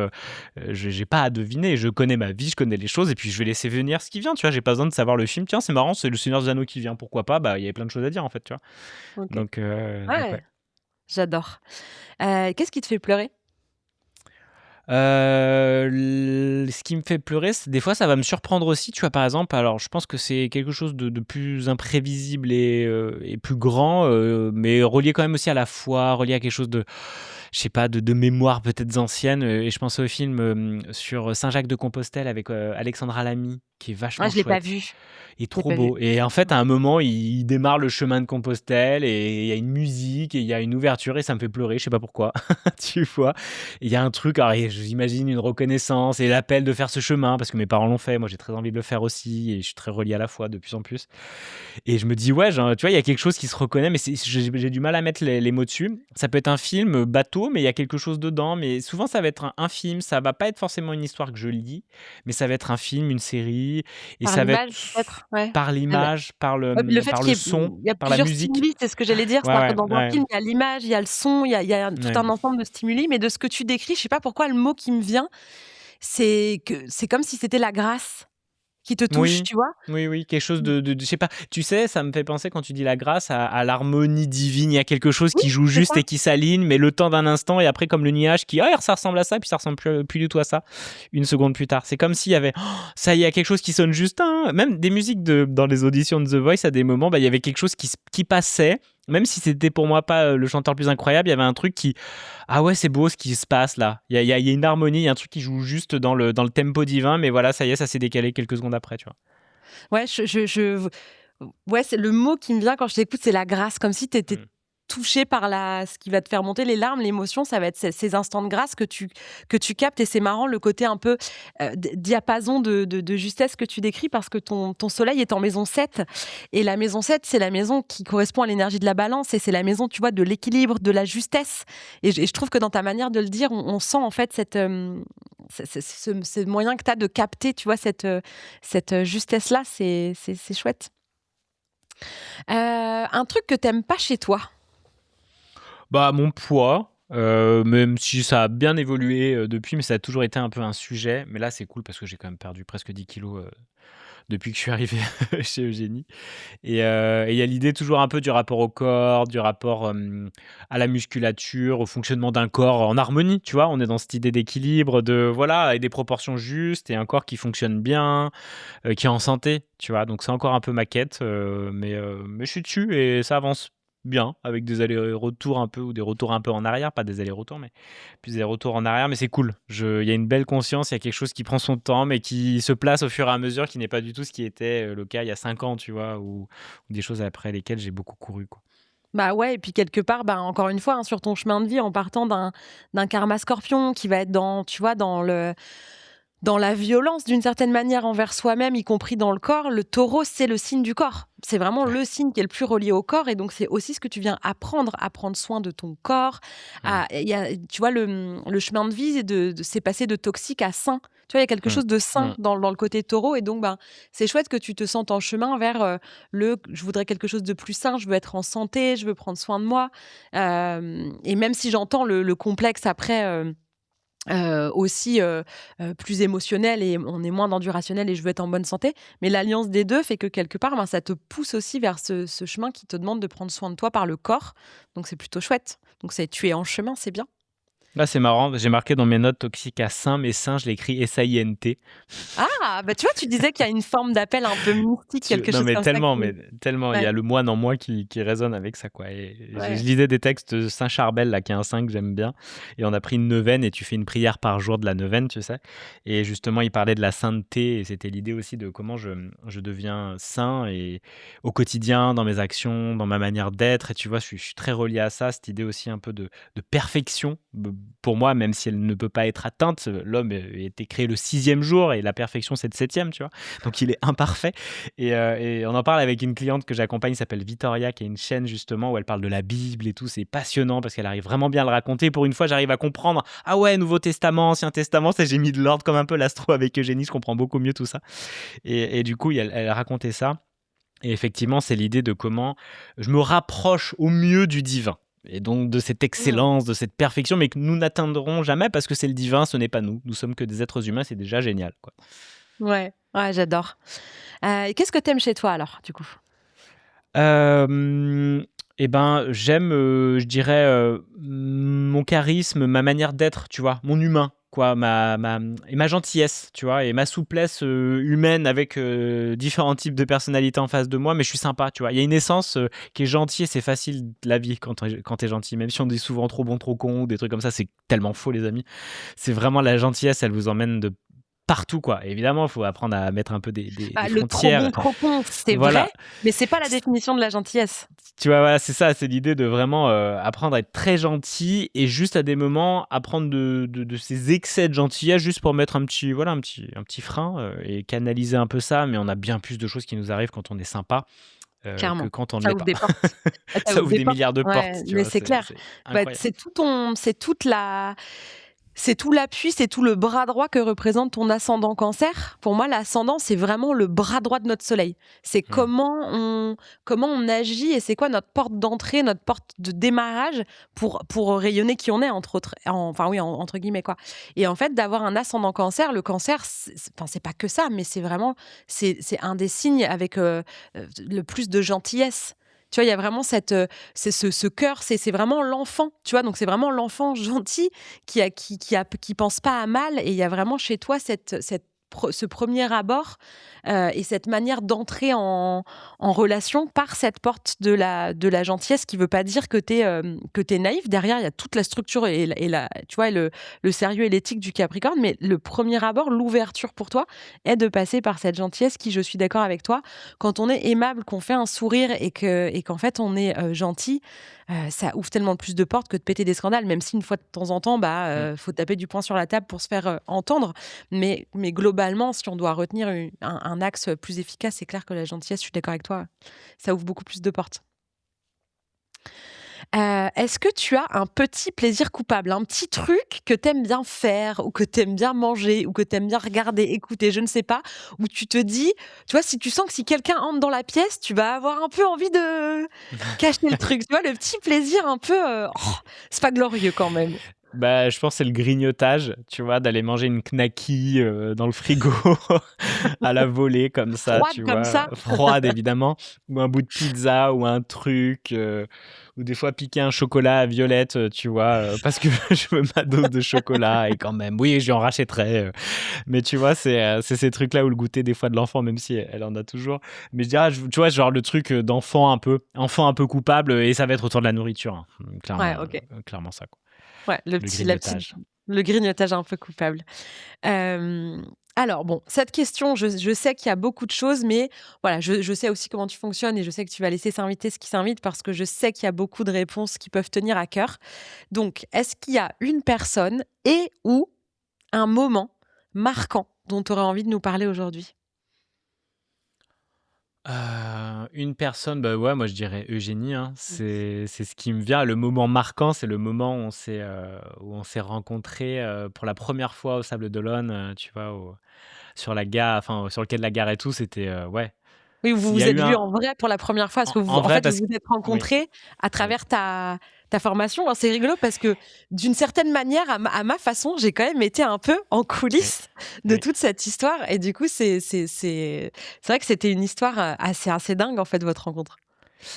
j'ai pas à deviner. Je connais ma vie, je connais les choses et puis je vais laisser venir ce qui vient, tu vois? J'ai pas besoin de savoir le film. Tiens, c'est marrant, c'est Le Seigneur des Anneaux qui vient, pourquoi pas? Bah, il y avait plein de choses à dire, en fait, tu vois? OK. Donc ouais. Ouais, j'adore. Qu'est-ce qui te fait pleurer? Ce qui me fait pleurer, c'est des fois, ça va me surprendre aussi, tu vois? Par exemple, alors je pense que c'est quelque chose de plus imprévisible et plus grand, mais relié quand même aussi à la foi, relié à quelque chose de je sais pas, de mémoire peut-être ancienne, et je pensais au film, sur Saint-Jacques de Compostelle avec, Alexandra Lamy, qui est Ah, vachement je l'ai pas chouette. vu. Il est Je l'ai trop pas vu. beau et en fait, à un moment, il démarre le chemin de Compostelle et il y a une musique et il y a une ouverture et ça me fait pleurer, je sais pas pourquoi, tu vois? Il y a un truc, alors et j'imagine une reconnaissance et l'appel de faire ce chemin parce que mes parents l'ont fait, moi j'ai très envie de le faire aussi et je suis très relié à la foi de plus en plus et je me dis: «Ouais, genre», tu vois, il y a quelque chose qui se reconnaît mais j'ai du mal à mettre les mots dessus. Ça peut être un film, bateau, mais il y a quelque chose dedans, mais souvent ça va être un film, ça va pas être forcément une histoire que je lis, mais ça va être un film, une série et Par ça va être l'image peut-être? Ouais. par Le l'image, ouais, puis le fait par le qu'il y ait son, il y a par la plusieurs musique. stimuli, c'est ce que j'allais dire. Ouais, C'est-à-dire que ouais, dans un ouais, film, il y a l'image, il y a le son, il y a tout ouais. un ensemble de stimuli, mais de ce que tu décris, je sais pas pourquoi le mot qui me vient, c'est comme si c'était la grâce. qui te touche, Oui, tu vois? oui, oui, quelque chose Mmh. je sais pas, tu sais, ça me fait penser quand tu dis la grâce à l'harmonie divine. Il y a quelque chose Oui, qui joue c'est juste ça. et qui s'aligne, mais le temps d'un instant et après comme le nuage qui: «Ah, ça ressemble à ça», puis ça ressemble plus du tout à ça, une seconde plus tard. C'est comme s'il y avait ça y est, il y a quelque chose qui sonne juste, tin. Même des musiques dans les auditions de The Voice, à des moments, bah, il y avait quelque chose qui passait, même si c'était pour moi pas, le chanteur le plus incroyable, il y avait un truc qui: «Ah ouais, c'est beau ce qui se passe là». Il y a une harmonie, il y a un truc qui joue juste dans le tempo divin, mais voilà, ça y est, ça s'est décalé quelques secondes après, tu vois? Ouais, ouais, c'est le mot qui me vient quand je t'écoute, c'est la grâce, comme si tu étais Mmh. touché par ce qui va te faire monter les larmes, l'émotion, ça va être ces instants de grâce que tu captes et c'est marrant le côté un peu, diapason de justesse que tu décris parce que ton soleil est en maison 7 et la maison 7 c'est la maison qui correspond à l'énergie de la balance et c'est la maison, tu vois, de l'équilibre, de la justesse et je trouve que dans ta manière de le dire, on sent en fait ce moyen que tu as de capter, tu vois, cette justesse-là, c'est chouette. Un truc que t'aimes pas chez toi? Bah, mon poids, même si ça a bien évolué, depuis, mais ça a toujours été un peu un sujet. Mais là, c'est cool parce que j'ai quand même perdu presque 10 kilos, depuis que je suis arrivé chez Eugénie. Et il y a l'idée toujours un peu du rapport au corps, du rapport, à la musculature, au fonctionnement d'un corps en harmonie, tu vois? On est dans cette idée d'équilibre, de voilà, avec des proportions justes et un corps qui fonctionne bien, qui est en santé, tu vois? Donc c'est encore un peu ma quête, mais je suis dessus et ça avance bien avec des allers-retours un peu ou des retours un peu en arrière, pas des allers-retours, mais plus des retours en arrière, mais c'est cool. Il y a une belle conscience, il y a quelque chose qui prend son temps, mais qui se place au fur et à mesure, qui n'est pas du tout ce qui était, le cas il y a 5 ans, tu vois? Ou des choses après lesquelles j'ai beaucoup couru, quoi. Bah, ouais et puis quelque part, bah, encore une fois, hein, sur ton chemin de vie, en partant d'un karma scorpion qui va être dans, tu vois, dans la violence d'une certaine manière envers soi-même, y compris dans le corps, le taureau, c'est le signe du corps. C'est vraiment Ouais. le signe qui est le plus relié au corps et donc c'est aussi ce que tu viens apprendre, à prendre soin de ton corps. Mmh. Il y a, tu vois, le chemin de vie, c'est passé de toxique à sain. Tu vois, il y a quelque Mmh. chose de sain Mmh. dans le côté taureau et donc ben, c'est chouette que tu te sentes en chemin vers je voudrais quelque chose de plus sain, je veux être en santé, je veux prendre soin de moi. Et même si j'entends le complexe après. Aussi, plus émotionnel et on est moins dans du rationnel et je veux être en bonne santé. Mais l'alliance des 2 fait que quelque part, ben, ça te pousse aussi vers ce chemin qui te demande de prendre soin de toi par le corps. Donc c'est plutôt chouette. Donc tu es en chemin, c'est bien. Là, c'est marrant, j'ai marqué dans mes notes toxique à sain, mais sain, je l'écris S-A-I-N-T. Ah! Bah, tu vois, tu disais qu'il y a une forme d'appel un peu mystique, quelque Non, chose comme ça qui mais tellement, il y ouais, a le moine en moi qui résonne avec ça, quoi. Et je ouais. lisais des textes de Saint Charbel, là, qui est un saint que j'aime bien. Et on a pris une neuvaine et tu fais une prière par jour de la neuvaine, tu sais. Et justement, il parlait de la sainteté et c'était l'idée aussi de comment je deviens saint et au quotidien, dans mes actions, dans ma manière d'être. Et tu vois, je suis très relié à ça, cette idée aussi un peu de perfection. Pour moi, même si elle ne peut pas être atteinte, l'homme a été créé le sixième jour et la perfection, c'est le septième, tu vois. Donc il est imparfait. Et on en parle avec une cliente que j'accompagne, qui s'appelle Vittoria, qui a une chaîne justement où elle parle de la Bible et tout. C'est passionnant parce qu'elle arrive vraiment bien à le raconter. Pour une fois, j'arrive à comprendre. Ah ouais, Nouveau Testament, Ancien Testament, ça j'ai mis de l'ordre comme un peu l'astro avec Eugénie. Je comprends beaucoup mieux tout ça. Et du coup, elle racontait ça. Et effectivement, c'est l'idée de comment je me rapproche au mieux du divin. Et donc de cette Mmh. excellence, de cette perfection, mais que nous n'atteindrons jamais parce que c'est le divin, ce n'est pas nous. Nous sommes que des êtres humains, c'est déjà génial, quoi. Ouais, ouais, j'adore. Qu'est-ce que t'aimes chez toi alors, du coup? Hem et ben, j'aime, je dirais, mon charisme, ma manière d'être, tu vois? Mon humain, quoi, ma gentillesse, tu vois? Et ma souplesse, humaine avec, différents types de personnalités en face de moi, mais je suis sympa, tu vois? Il y a une essence, qui est gentille et c'est facile la vie quand tu es gentil, même si on dit souvent trop bon, trop con, des trucs comme ça, c'est tellement faux les amis. C'est vraiment la gentillesse, elle vous emmène de partout, quoi. Évidemment, il faut apprendre à mettre un peu des Bah, le trop frontières. bon, trop con, c'est vrai, Voilà. mais c'est pas la définition de la gentillesse. Tu vois, voilà, c'est ça, c'est l'idée de vraiment, apprendre à être très gentil et juste à des moments apprendre de ces excès de gentillesse juste pour mettre un petit, voilà, un petit frein, et canaliser un peu ça, mais on a bien plus de choses qui nous arrivent quand on est sympa, que Clairement, quand on ne ça l'est ouvre pas. des portes. Ça Ça ouvre ouvre des des portes. milliards de Ouais, portes, tu mais vois? c'est C'est clair. c'est Bah, incroyable. c'est toute la C'est tout l'appui, c'est tout le bras droit que représente ton ascendant Cancer. Pour moi, l'ascendant, c'est vraiment le bras droit de notre soleil. C'est Mmh. comment on agit et c'est quoi notre porte d'entrée, notre porte de démarrage pour rayonner qui on est, entre autres, enfin oui, entre guillemets, quoi. Et en fait, d'avoir un ascendant Cancer, le Cancer, enfin, c'est pas que ça, mais c'est vraiment, c'est un des signes avec le plus de gentillesse. Tu vois, il y a vraiment c'est ce cœur, c'est vraiment l'enfant, tu vois, donc c'est vraiment l'enfant gentil qui pense pas à mal, et il y a vraiment chez toi ce premier abord et cette manière d'entrer en relation par cette porte de la gentillesse, qui veut pas dire que t'es naïf. Derrière, il y a toute la structure tu vois, le sérieux et l'éthique du Capricorne, mais le premier abord, l'ouverture pour toi, est de passer par cette gentillesse qui, je suis d'accord avec toi, quand on est aimable, qu'on fait un sourire et qu'en fait on est gentil, ça ouvre tellement plus de portes que de péter des scandales, même si une fois de temps en temps, Mmh. faut taper du poing sur la table pour se faire entendre. Mais globalement, si on doit retenir un axe plus efficace, c'est clair que la gentillesse, je suis d'accord avec toi, ça ouvre beaucoup plus de portes. Est-ce que tu as un petit plaisir coupable, un petit truc que t'aimes bien faire ou que t'aimes bien manger ou que t'aimes bien regarder, écouter, je ne sais pas, où tu te dis, tu vois, si tu sens que si quelqu'un entre dans la pièce, tu vas avoir un peu envie de cacher le truc, tu vois, le petit plaisir un peu, c'est pas glorieux quand même. Bah, je pense que c'est le grignotage, tu vois, d'aller manger une knacky, dans le frigo à la volée comme ça, Froide tu comme vois? ça. Froide évidemment, ou un bout de pizza ou un truc, ou des fois piquer un chocolat à Violette, tu vois? Parce que je veux ma dose de chocolat et quand même, oui, je lui en rachèterai, mais tu vois, c'est ces trucs-là, ou le goûter des fois de l'enfant, même si elle en a toujours. Mais je dirais, tu vois, genre le truc, d'enfant enfant un peu coupable, et ça va être autour de la nourriture, hein. Ouais, Clairement, OK. clairement ça, quoi. Ouais, Le la petite grignotage. le grignotage un peu coupable. Alors bon, cette question, je sais qu'il y a beaucoup de choses, mais voilà, je sais aussi comment tu fonctionnes et je sais que tu vas laisser s'inviter ce qui s'invite, parce que je sais qu'il y a beaucoup de réponses qui peuvent tenir à cœur. Donc, est-ce qu'il y a une personne et ou un moment marquant dont tu aurais envie de nous parler aujourd'hui? Une personne, bah, ouais, moi je dirais Eugénie, hein. Mmh. C'est ce qui me vient. Le moment marquant, c'est le moment où on s'est rencontrés, pour la première fois au Sables d'Olonne, tu vois? Sur la gare, enfin, sur le quai de la gare et tout, c'était, ouais. Oui, vous Il y vous a êtes eu vus un en vrai pour la première fois, parce que en en vrai fait, vous parce vous êtes oui, rencontrés à oui, travers ta formation. Alors c'est rigolo parce que, d'une certaine manière, à ma façon, j'ai quand même été un peu en oui, coulisses de oui. toute cette histoire, et du coup, c'est vrai que c'était une histoire, assez dingue, en fait, votre rencontre.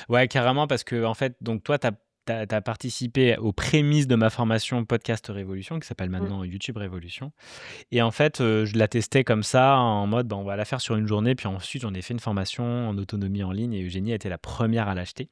Ouais, carrément, parce que en fait, donc toi, tu as participé aux prémices de ma formation Podcast Révolution, qui s'appelle Mmh. maintenant YouTube Révolution. Et en fait, je la testais comme ça, en mode, bah, on va la faire sur une journée, puis ensuite j'en ai fait une formation en autonomie en ligne, et Eugénie a été la première à l'acheter,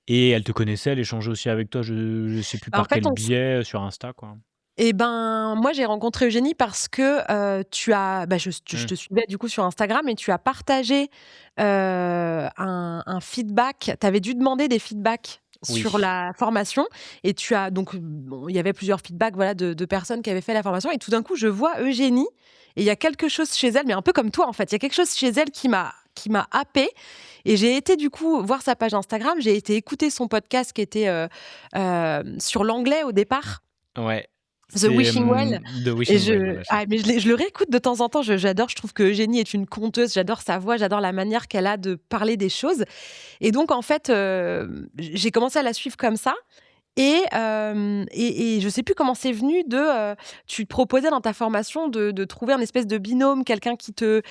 et elle te connaissait, elle échangeait aussi avec toi, je sais plus Bah, en par fait, quel biais, sur Insta, quoi. et ben, moi, j'ai rencontré Eugénie parce que, tu as je Mmh. te suivais du coup sur Instagram, et tu as partagé, un feedback. Tu avais dû demander des feedbacks sur Oui. la formation, et tu as donc, bon, il y avait plusieurs feedbacks, voilà, de personnes qui avaient fait la formation, et tout d'un coup, je vois Eugénie, et il y a quelque chose chez elle, mais un peu comme toi, en fait. Il y a quelque chose chez elle qui m'a happée, et j'ai été du coup voir sa page Instagram, j'ai été écouter son podcast qui était, sur l'anglais au départ. Ouais. The C'est, Wishing Well. The Et Wishing Well, voilà, je mais je le réécoute de temps en temps, j'adore, je trouve que Eugénie est une conteuse, j'adore sa voix, j'adore la manière qu'elle a de parler des choses, et donc en fait, j'ai commencé à la suivre comme ça, et je sais plus comment c'est venu tu te proposais dans ta formation de trouver un espèce de binôme, quelqu'un qui te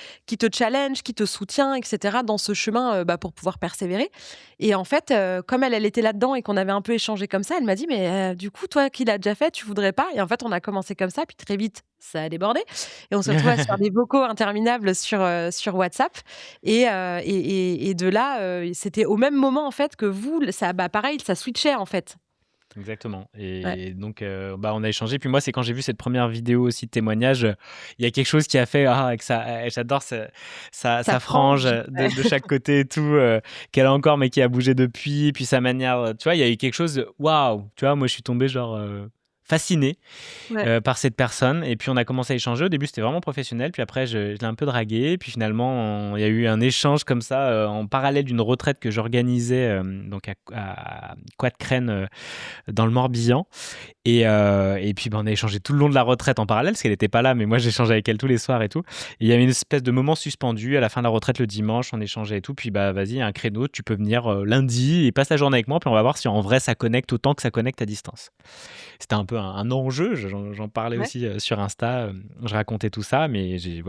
challenge, qui te soutient, et cetera, dans ce chemin, pour pouvoir persévérer, et en fait, comme elle était là-dedans et qu'on avait un peu échangé comme ça, elle m'a dit: «Mais, du coup, toi qui l'as déjà fait, tu voudrais pas?» Et en fait, on a commencé comme ça, puis très vite, ça a débordé, et on s'est retrouvés à se faire des vocaux interminables sur WhatsApp, et de là, c'était au même moment, en fait, que vous, ça, pareil, ça switchait, en fait. Exactement, Ouais. et donc bah, on a échangé, puis moi, c'est quand j'ai vu cette première vidéo aussi de témoignage, il y a quelque chose qui a fait: «Ah, avec ça, j'adore Ça sa frange, frange. de chaque côté et tout, qu'elle a encore mais qui a bougé depuis, puis sa manière, tu vois? Il y a eu quelque chose de waouh!» Tu vois? Moi, je suis tombé genre, fasciné Ouais. par cette personne. Et puis on a commencé à échanger. Au début, c'était vraiment professionnel. Puis après, je l'ai un peu dragué. Puis finalement, il y a eu un échange comme ça en parallèle d'une retraite que j'organisais donc à Couatcrène dans le Morbihan. Et puis on a échangé tout le long de la retraite en parallèle parce qu'elle n'était pas là, mais moi j'échangeais avec elle tous les soirs et tout. Et il y avait une espèce de moment suspendu à la fin de la retraite le dimanche, on échangeait et tout. Puis vas-y, il y a un créneau, tu peux venir lundi et passe la journée avec moi. Puis on va voir si en vrai ça connecte autant que ça connecte à distance. C'était un peu un enjeu, j'en parlais Ouais. aussi sur Insta, je racontais tout ça, mais je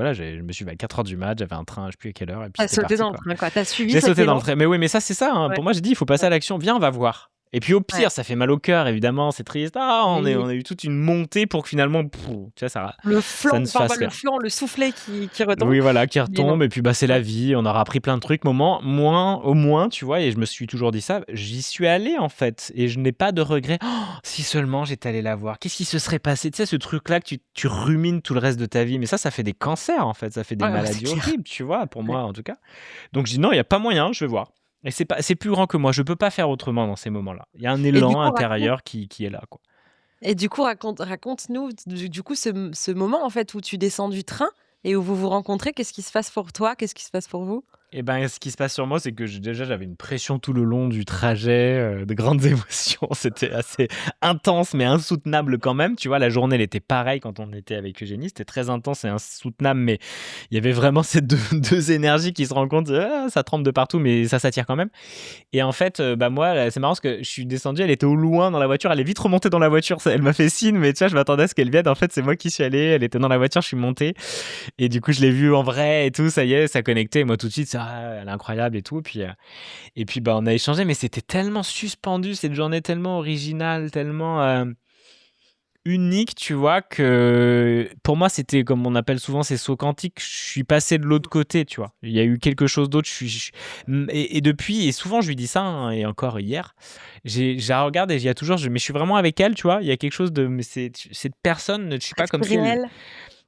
me suis levé à 4h du mat, j'avais un train, je ne sais plus à quelle heure, et puis Tu c'était sauté parti dans le quoi. train, quoi. Tu suivi J'ai cet sauté dans le élan. train. Mais oui, mais ça, c'est ça, hein. Ouais, Pour moi, j'ai dit, il faut passer ouais, à l'action. Viens, on va voir. Et puis au ouais. pire, ça fait mal au cœur, évidemment, c'est triste. Ah, Oui. on a eu toute une montée pour que finalement, tu vois, Le ça flanc, ne se enfin pas fasse le rien. flanc, le soufflet qui retombe. Oui, voilà, qui Mais non. retombe, et puis bah, c'est Ouais. la vie, on aura appris plein de trucs. Au moins, tu vois, et je me suis toujours dit ça, j'y suis allé en fait, et je n'ai pas de regrets. Oh, si seulement j'étais allé la voir, qu'est-ce qui se serait passé? Tu sais, ce truc-là que tu rumines tout le reste de ta vie, mais ça fait des cancers en fait, ça fait des Ouais, ouais, c'est maladies clair. horribles, tu vois, pour Ouais. moi en tout cas. Donc je dis non, il n'y a pas moyen, je vais voir. Et c'est plus grand que moi, je peux pas faire autrement dans ces moments-là. Il y a un Et du élan coup, raconte intérieur qui est là, quoi. et du coup, raconte-nous du coup ce moment en fait où tu descends du train et où vous vous rencontrez. Qu'est-ce qui se passe pour toi? Qu'est-ce qui se passe pour vous? Et ben, ce qui se passe sur moi, c'est que déjà, j'avais une pression tout le long du trajet, de grandes émotions. C'était assez intense, mais insoutenable quand même. Tu vois, la journée, elle était pareille quand on était avec Eugénie. C'était très intense et insoutenable, mais il y avait vraiment ces deux énergies qui se rencontrent. Ah, ça trempe de partout, mais ça s'attire quand même. Et en fait, bah moi, c'est marrant parce que je suis descendu, elle était au loin dans la voiture, elle est vite remontée dans la voiture. Elle m'a fait signe, mais tu vois, je m'attendais à ce qu'elle vienne. En fait, c'est moi qui suis allé. Elle était dans la voiture, je suis monté. Et du coup, je l'ai vue en vrai et tout. Ça y est, ça connectait. Et moi, tout de suite, ça, elle est incroyable et tout. Et puis bah, on a échangé, mais c'était tellement suspendu cette journée, tellement originale, tellement unique, tu vois, que pour moi, c'était comme on appelle souvent ces sauts quantiques. Je suis passé de l'autre côté, tu vois. Il y a eu quelque chose d'autre. Et depuis, et souvent je lui dis ça, hein, et encore hier, je la regarde et il y a toujours, mais je suis vraiment avec elle, tu vois. Il y a quelque chose de, mais cette personne, je suis pas Presque comme si réel?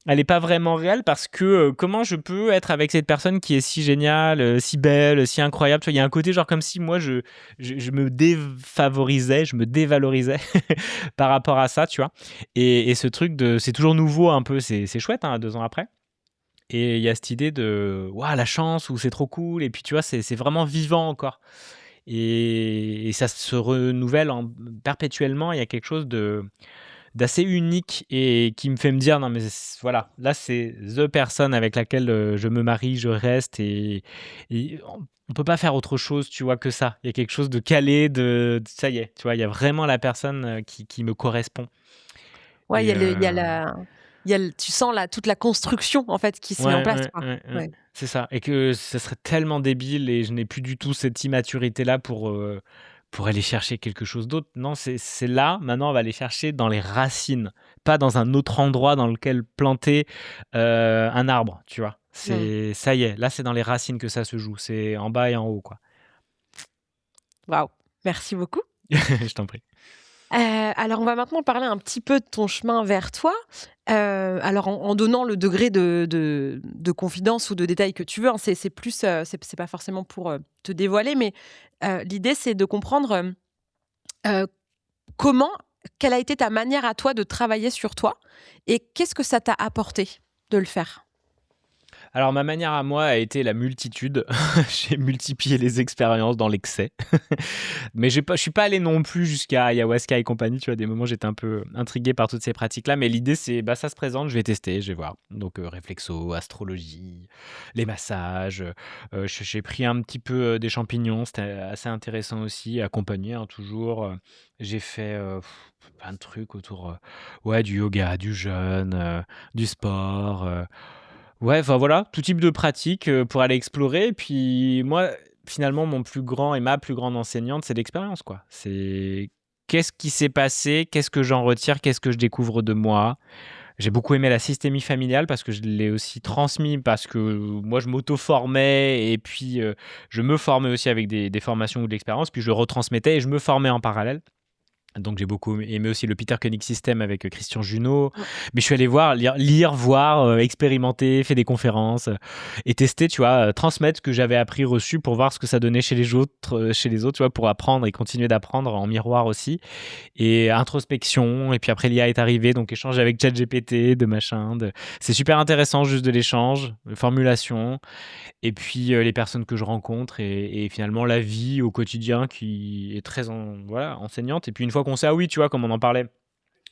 elle est pas vraiment réelle parce que comment je peux être avec cette personne qui est si géniale, si belle, si incroyable, tu vois, il y a un côté genre comme si moi je me défavorisais, je me dévalorisais par rapport à ça, tu vois. Et ce truc de c'est toujours nouveau un peu, c'est chouette hein, 2 ans après. Et il y a cette idée de waouh, la chance ou c'est trop cool et puis tu vois, c'est vraiment vivant encore. Et ça se renouvelle perpétuellement, il y a quelque chose d'assez unique et qui me fait me dire: «Non mais voilà, là c'est the personne avec laquelle, je me marie, je reste» et on peut pas faire autre chose, tu vois, que ça. Il y a quelque chose de calé, ça y est, tu vois? Il y a vraiment la personne, qui me correspond Ouais, et il y a tu sens toute la construction en fait qui se met en ouais, place, ouais, quoi. ouais, ouais, Ouais. c'est ça et que ce serait tellement débile et je n'ai plus du tout cette immaturité-là pour aller chercher quelque chose d'autre. Non, c'est là, maintenant on va aller chercher dans les racines, pas dans un autre endroit dans lequel planter, un arbre, tu vois? Mmh. C'est ça y est, là c'est dans les racines que ça se joue, c'est en bas et en haut, quoi. Waouh, merci beaucoup. Je t'en prie. Alors on va maintenant parler un petit peu de ton chemin vers toi. Alors en donnant le degré de confidence ou de détail que tu veux, hein. C'est plus, c'est pas forcément pour, te dévoiler, mais, l'idée c'est de comprendre, heu, comment quelle a été ta manière à toi de travailler sur toi et qu'est-ce que ça t'a apporté de le faire? Alors ma manière à moi a été la multitude. J'ai multiplié les expériences dans l'excès. Mais je suis pas allé non plus jusqu'à ayahuasca et compagnie, tu vois? Des moments, j'étais un peu intrigué par toutes ces pratiques-là, mais l'idée, c'est, bah, ça se présente, je vais tester, je vais voir. Donc, réflexo, astrologie, les massages, j'ai pris un petit peu, des champignons, c'était assez intéressant aussi, accompagné, hein, toujours, j'ai fait, plein de trucs autour, ouais, du yoga, du jeûne, du sport, ouais, enfin voilà, tout type de pratique, pour aller explorer et puis moi, finalement, mon plus grand et ma plus grande enseignante, c'est l'expérience, quoi. C'est qu'est-ce qui s'est passé? Qu'est-ce que j'en retire? Qu'est-ce que je découvre de moi? J'ai beaucoup aimé la systémie familiale parce que je l'ai aussi transmis, parce que moi, je m'auto-formais et puis, je me formais aussi avec des formations ou de l'expérience, puis je le retransmettais et je me formais en parallèle. Donc j'ai beaucoup aimé aussi le Peter Koenig System avec Christian Junot. Mmh. Mais je suis allé voir, voir, expérimenter, faire des conférences et tester, tu vois, transmettre ce que j'avais appris, reçu pour voir ce que ça donnait chez les autres, tu vois, pour apprendre et continuer d'apprendre en miroir aussi. Et introspection. Et puis après, l'IA est arrivée, donc échange avec ChatGPT, de machin. C'est super intéressant, juste de l'échange, de formulation. Et puis les personnes que je rencontre et finalement la vie au quotidien qui est très enseignante. Et puis une fois qu'on sait, ah oui, tu vois, comme on en parlait,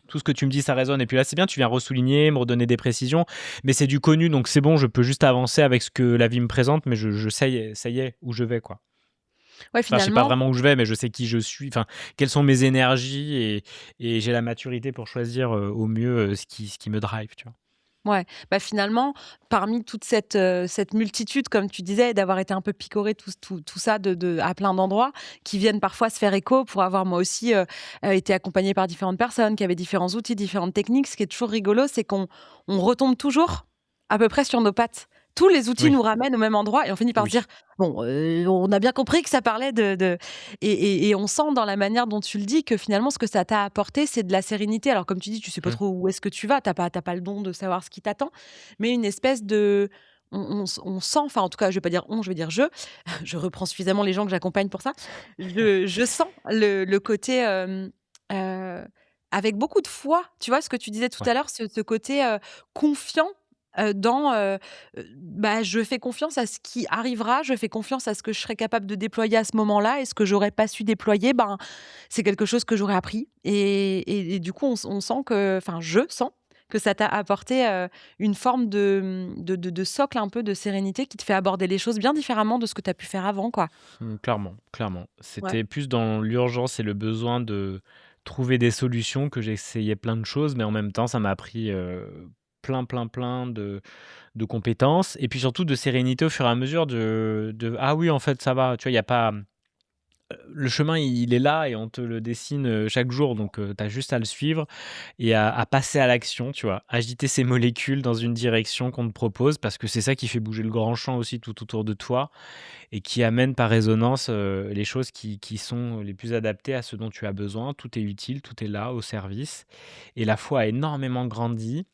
tout ce que tu me dis, ça résonne. Et puis là, c'est bien, tu viens ressouligner, me redonner des précisions. Mais c'est du connu, donc c'est bon, je peux juste avancer avec ce que la vie me présente, mais je sais, ça y est, où je vais, quoi. Ouais, Enfin, je sais pas finalement, vraiment où je vais, mais je sais qui je suis, enfin, quelles sont mes énergies et j'ai la maturité pour choisir au mieux ce qui me drive, tu vois. ouais, bah, finalement, parmi toute cette multitude, comme tu disais, d'avoir été un peu picoré tout ça à plein d'endroits, qui viennent parfois se faire écho pour avoir moi aussi, été accompagnée par différentes personnes qui avaient différents outils, différentes techniques. Ce qui est toujours rigolo, c'est qu'on retombe toujours à peu près sur nos pattes. Tous les outils Oui, nous ramènent au même endroit et on finit par se oui. dire: «Bon, on a bien compris que ça parlait de» et on sent dans la manière dont tu le dis que finalement ce que ça t'a apporté, c'est de la sérénité. Alors comme tu dis, tu sais pas Mmh. trop où est-ce que tu vas, t'as pas le don de savoir ce qui t'attend, mais une espèce de on sent, enfin en tout cas je vais pas dire on, je vais dire je, je reprends suffisamment les gens que j'accompagne pour ça. Je sens le côté, heu, avec beaucoup de foi, tu vois? Ce que tu disais tout Ouais. à l'heure, ce côté, confiant, bah, je fais confiance à ce qui arrivera, je fais confiance à ce que je serai capable de déployer à ce moment-là et ce que j'aurais pas su déployer, ben, c'est quelque chose que j'aurais appris et du coup, on sent que enfin, je sens que ça t'a apporté, une forme de socle un peu de sérénité qui te fait aborder les choses bien différemment de ce que tu as pu faire avant, quoi. Clairement, clairement. Ouais. C'était plus dans l'urgence et le besoin de trouver des solutions que j'essayais plein de choses, mais en même temps, ça m'a appris, plein de compétences et puis surtout de sérénité au fur et à mesure de: «Ah oui, en fait, ça va», tu vois? Il y a pas, le chemin, il est là et on te le dessine, chaque jour donc tu as juste à le suivre et à passer à l'action, tu vois? Agiter ces molécules dans une direction qu'on te propose parce que c'est ça qui fait bouger le grand champ aussi tout autour de toi et qui amène par résonance, les choses qui sont les plus adaptées à ce dont tu as besoin. Tout est utile, tout est là, au service et la foi a énormément grandi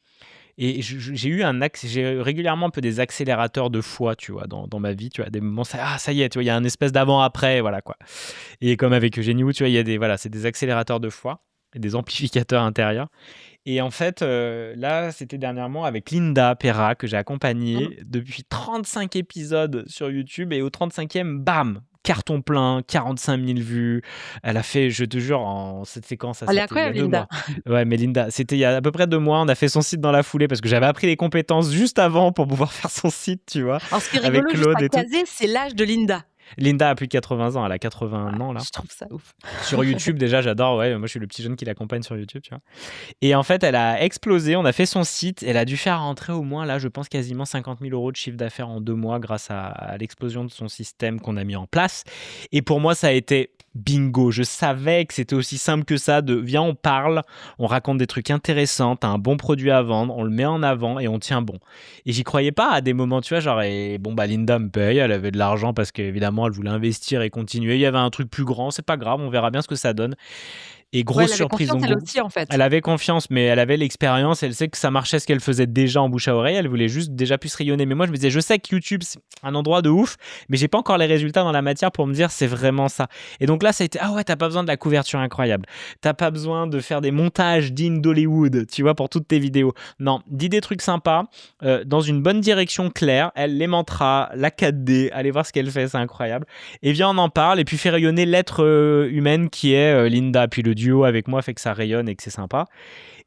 et j'ai eu j'ai régulièrement un peu des accélérateurs de foi, tu vois? Dans ma vie, tu vois? Des moments, ça y est, tu vois? Il y a un espèce d'avant-après, voilà, quoi et comme avec Eugénie Wu, tu vois? Il y a des voilà, c'est des accélérateurs de foi et des amplificateurs intérieurs et en fait, là, c'était dernièrement avec Linda Perra que j'ai Mmh. accompagnée depuis 35 épisodes sur YouTube et au 35e, bam! Carton plein, 45 000 vues. Elle a fait, je te jure, en cette séquence, ça Elle est c'était il y a incroyable 2 Linda. mois. Ouais, mais Linda, c'était il y a à peu près 2 mois, on a fait son site dans la foulée parce que j'avais appris les compétences juste avant pour pouvoir faire son site, tu vois? Alors ce qui est Avec rigolo juste Claude à et tout. caser, c'est l'âge de Linda. Linda a plus de 80 ans, elle a 81 ans là. Je trouve ça ouf. Sur YouTube déjà, j'adore, ouais, moi je suis le petit jeune qui l'accompagne sur YouTube, tu vois? Et en fait, elle a explosé, on a fait son site, elle a dû faire rentrer au moins, là, je pense quasiment 50 000 € de chiffre d'affaires en 2 mois grâce à l'explosion de son système qu'on a mis en place. Et pour moi, ça a été bingo. Je savais que c'était aussi simple que ça de viens, on parle, on raconte des trucs intéressants, t'as un bon produit à vendre, on le met en avant et on tient bon. Et j'y croyais pas à des moments, tu vois, genre, et bon, bah, Linda me paye, elle avait de l'argent parce qu'évidemment, elle voulait investir et continuer. Il y avait un truc plus grand, c'est pas grave, on verra bien ce que ça donne. Et Ouais, grosse elle avait surprise, confiance donc elle aussi en fait. elle avait confiance, mais elle avait l'expérience, elle sait que ça marchait ce qu'elle faisait déjà en bouche à oreille, elle voulait juste déjà plus rayonner. Mais moi, je me disais, je sais que YouTube, c'est un endroit de ouf, mais j'ai pas encore les résultats dans la matière pour me dire c'est vraiment ça. Et donc là, ça a été, ah ouais, t'as pas besoin de la couverture incroyable, t'as pas besoin de faire des montages dignes d'Hollywood, tu vois, pour toutes tes vidéos. Non, dis des trucs sympas, dans une bonne direction claire, elle les mantras, la 4D, allez voir ce qu'elle fait, c'est incroyable. Et viens, on en parle, et puis fait rayonner l'être humaine qui est Linda, puis le duo avec moi fait que ça rayonne et que c'est sympa.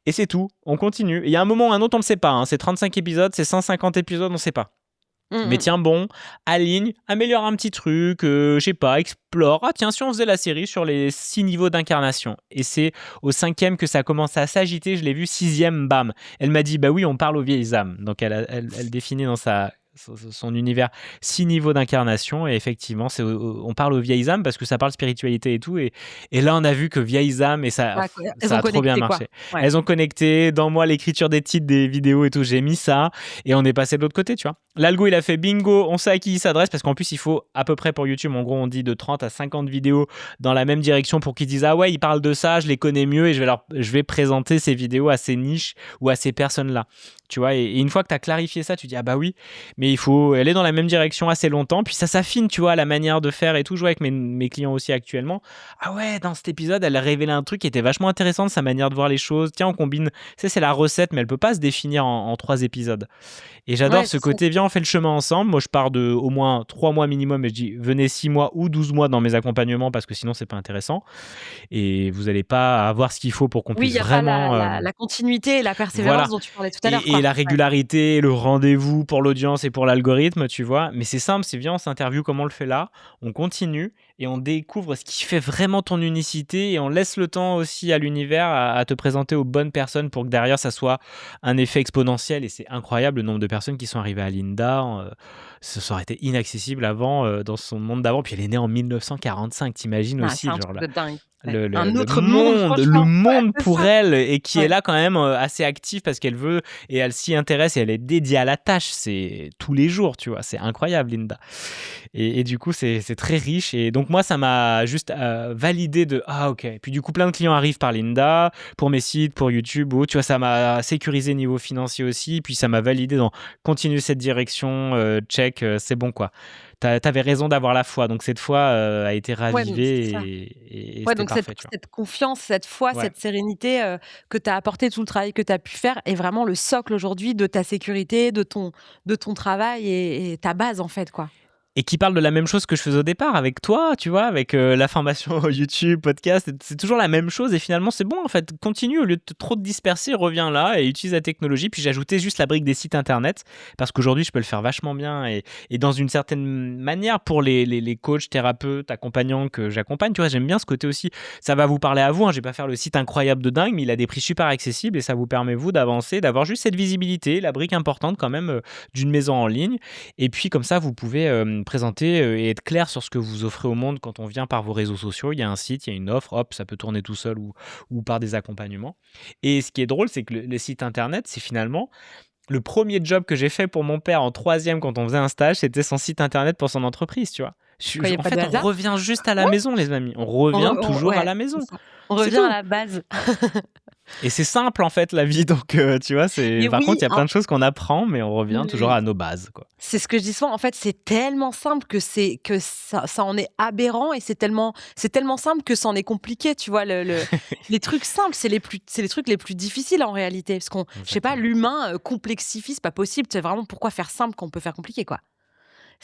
Et c'est tout, on continue. Il y a un moment ou un autre, on ne sait pas. Hein. C'est 35 épisodes, c'est 150 épisodes, on ne sait pas. Mmh Mais mh. tiens bon, aligne, améliore un petit truc, je sais pas, explore. Ah tiens, si on faisait la série sur les 6 niveaux d'incarnation. Et c'est au 5e que ça commence à s'agiter, je l'ai vu, 6e, bam. Elle m'a dit, bah oui, on parle aux vieilles âmes. Donc elle définit dans sa son univers, 6 niveaux d'incarnation. Et effectivement, on parle aux vieilles âmes parce que ça parle spiritualité et tout. Et là, on a vu que vieilles âmes, et Ouais, elles ça ont a trop bien connecté, quoi. marché. Ouais. Elles ont connecté. Dans moi, l'écriture des titres des vidéos et tout, j'ai mis ça. Et on est passé de l'autre côté, tu vois. L'algo, il a fait bingo, on sait à qui il s'adresse, parce qu'en plus, il faut à peu près pour YouTube, en gros, on dit de 30 à 50 vidéos dans la même direction pour qu'ils disent ah ouais, ils parlent de ça, je les connais mieux, et je vais présenter ces vidéos à ces niches ou à ces personnes-là. Tu vois, et une fois que tu as clarifié ça, tu dis ah bah oui, mais il faut aller dans la même direction assez longtemps, puis ça s'affine, tu vois, la manière de faire et tout. Je vois avec mes clients aussi actuellement. Ah ouais, dans cet épisode, elle a révélé un truc qui était vachement intéressant de sa manière de voir les choses. Tiens, on combine, c'est la recette, mais elle peut pas se définir en 3 épisodes. Et j'adore Ouais, ce c'est ça. côté, viens, on fait le chemin ensemble. Moi, je pars de au moins 3 mois minimum, et je dis, venez 6 mois ou 12 mois dans mes accompagnements, parce que sinon, c'est pas intéressant. Et vous n'allez pas avoir ce qu'il faut pour qu'on Oui, il puisse y a pas la vraiment... la la continuité et la persévérance voilà. dont tu parlais tout à l'heure, Et quoi. la Ouais. régularité, le rendez-vous pour l'audience et pour l'algorithme, tu vois. Mais c'est simple, c'est viens, on s'interview comme on le fait là, on continue et on découvre ce qui fait vraiment ton unicité, et on laisse le temps aussi à l'univers à te présenter aux bonnes personnes pour que derrière ça soit un effet exponentiel. Et c'est incroyable le nombre de personnes qui sont arrivées à Linda. Ça aurait été inaccessible avant, dans son monde d'avant. Puis elle est née en 1945, t'imagines Ah, c'est aussi, un genre truc là de dingue. Ouais. le, Un le, le autre monde, monde, le franchement. Ouais, monde c'est pour ça. elle, et qui est Ouais. là quand même assez actif parce qu'elle veut, et elle s'y intéresse, et elle est dédiée à la tâche. C'est tous les jours, tu vois. C'est incroyable, Linda. Et du coup, c'est très riche. Et donc, moi, ça m'a juste validé de ah, ok. Puis du coup, plein de clients arrivent par Linda pour mes sites, pour YouTube, ou tu vois, ça m'a sécurisé niveau financier aussi. Puis ça m'a validé dans continuer cette direction, check, c'est bon, quoi. T'avais raison d'avoir la foi. Donc, cette foi a été Ouais, donc c'est ça. ravivée, et Ouais, c'était donc cette parfait, tu vois. cette confiance, cette foi, Ouais. cette sérénité, que tu as apporté, tout le travail que tu as pu faire est vraiment le socle aujourd'hui de ta sécurité, de ton travail et ta base, en fait, quoi. Et qui parle de la même chose que je faisais au départ avec toi, tu vois, avec la formation YouTube, podcast. C'est toujours la même chose, et finalement, c'est bon, en fait. Continue, au lieu de trop te disperser, reviens là et utilise la technologie. Puis j'ajoutais juste la brique des sites internet, parce qu'aujourd'hui, je peux le faire vachement bien, et dans une certaine manière pour les coachs, thérapeutes, accompagnants que j'accompagne. Tu vois, j'aime bien ce côté aussi. Ça va vous parler à vous, hein. Je vais pas faire le site incroyable de dingue, mais il a des prix super accessibles, et ça vous permet, vous, d'avancer, d'avoir juste cette visibilité, la brique importante quand même, d'une maison en ligne. Et puis comme ça, vous pouvez présenter et être clair sur ce que vous offrez au monde quand on vient par vos réseaux sociaux. Il y a un site, il y a une offre, hop, ça peut tourner tout seul, ou par des accompagnements. Et ce qui est drôle, c'est que le site internet, c'est finalement le premier job que j'ai fait pour mon père en 3e quand on faisait un stage. C'était son site internet pour son entreprise, tu vois. Quand il y a En pas de fait, on hasard. revient juste à la Ouais, maison, les amis. On revient toujours à ouais, la c'est maison. ça. On C'est revient à tout. la base. Et c'est simple, en fait, la vie. Donc, tu vois, Mais par contre, oui, il y a plein de choses qu'on apprend, mais on revient toujours mmh. à nos bases, quoi. C'est ce que je dis souvent, en fait, c'est tellement simple que ça en est aberrant et c'est tellement simple que ça en est compliqué, tu vois? Les trucs simples, c'est les trucs les plus difficiles en réalité, parce qu'on je sais pas, Exactement. l'humain, complexifie, c'est pas possible. C'est vraiment pourquoi faire simple quand on peut faire compliqué, quoi?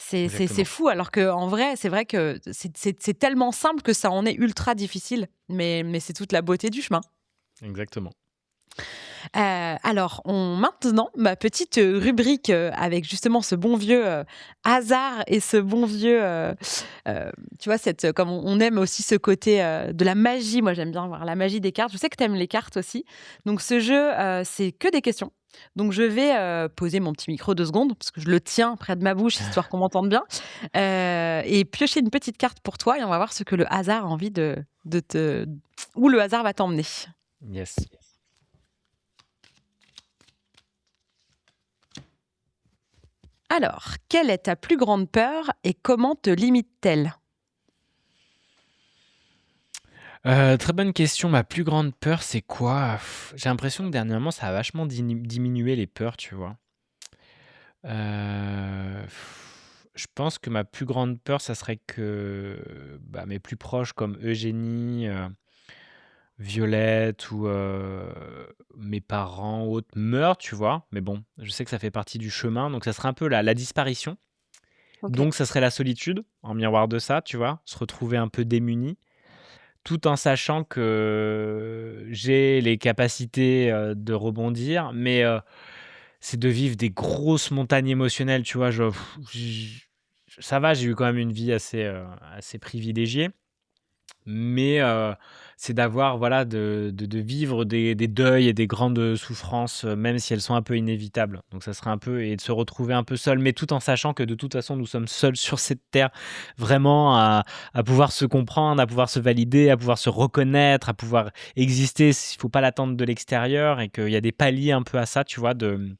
C'est Exactement. fou alors qu'en vrai, c'est vrai que c'est tellement simple que ça en est ultra difficile, mais c'est toute la beauté du chemin. Exactement. Alors on maintenant, ma petite, rubrique, avec justement ce bon vieux, hasard et ce bon vieux, tu vois cette comme on aime aussi ce côté, de la magie. Moi, j'aime bien voir la magie des cartes. Je sais que tu aimes les cartes aussi. Donc ce jeu, c'est que des questions. Donc je vais, poser mon petit micro 2 secondes parce que je le tiens près de ma bouche histoire qu'on m'entende bien, et piocher une petite carte pour toi et on va voir ce que le hasard a envie de te où le hasard va t'emmener. Yes. Alors, quelle est ta plus grande peur et comment te limite-t-elle? Très bonne question. Ma plus grande peur, c'est quoi? J'ai l'impression que dernièrement, ça a vachement diminué les peurs, tu vois? Heu, je pense que ma plus grande peur, ça serait que, bah, mes plus proches comme Eugénie, Violette, ou mes parents ou autres meurent, tu vois? Mais bon, je sais que ça fait partie du chemin, donc ça serait un peu la disparition. OK. Donc ça serait la solitude, en miroir de ça, tu vois? Se retrouver un peu démuni, tout en sachant que j'ai les capacités, de rebondir, mais c'est de vivre des grosses montagnes émotionnelles, tu vois? Ça va, j'ai eu quand même une vie assez privilégiée, Mais c'est d'avoir, voilà, de vivre des deuils et des grandes souffrances, même si elles sont un peu inévitables. Donc ça serait un peu et de se retrouver un peu seul, mais tout en sachant que de toute façon, nous sommes seuls sur cette terre, vraiment à pouvoir se comprendre, à pouvoir se valider, à pouvoir se reconnaître, à pouvoir exister. Il faut pas l'attendre de l'extérieur et qu'il y a des paliers un peu à ça, tu vois, de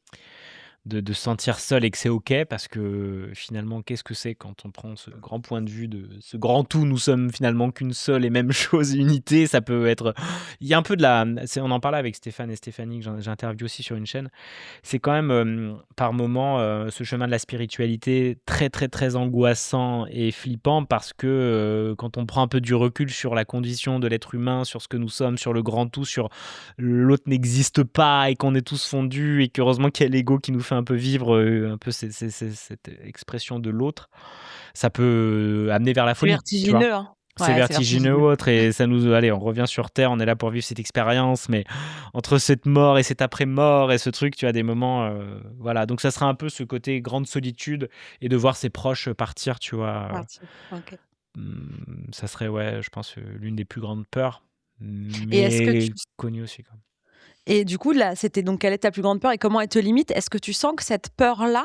se sentir seul et que c'est OK parce que finalement, qu'est-ce que c'est quand on prend ce grand point de vue de ce grand tout? Nous sommes finalement qu'une seule et même chose, unité. Ça peut être. Il y a un peu de la. On en parlait avec Stéphane et Stéphanie, que j'interviewe aussi sur une chaîne. C'est quand même par moments ce chemin de la spiritualité très, très, très angoissant et flippant parce que quand on prend un peu du recul sur la condition de l'être humain, sur ce que nous sommes, sur le grand tout, sur l'autre n'existe pas et qu'on est tous fondus et qu'heureusement qu'il y a l'ego qui nous fait un peu vivre un peu cette expression de l'autre, ça peut amener vers la C'est folie, tu vois. vertigineux, hein. C'est Ouais, c'est vertigineux vertigineux. ou autre et ça nous allez, on revient sur terre, on est là pour vivre cette expérience, mais entre cette mort et cette après-mort et ce truc, tu as des moments, voilà. Donc ça sera un peu ce côté grande solitude et de voir ses proches partir, tu vois. Parti. OK. Ça serait, ouais, je pense, l'une des plus grandes peurs, Et est-ce que tu mais connues aussi, quoi. et du coup, là, c'était donc quelle est ta plus grande peur et comment elle te limite? Est-ce que tu sens que cette peur-là,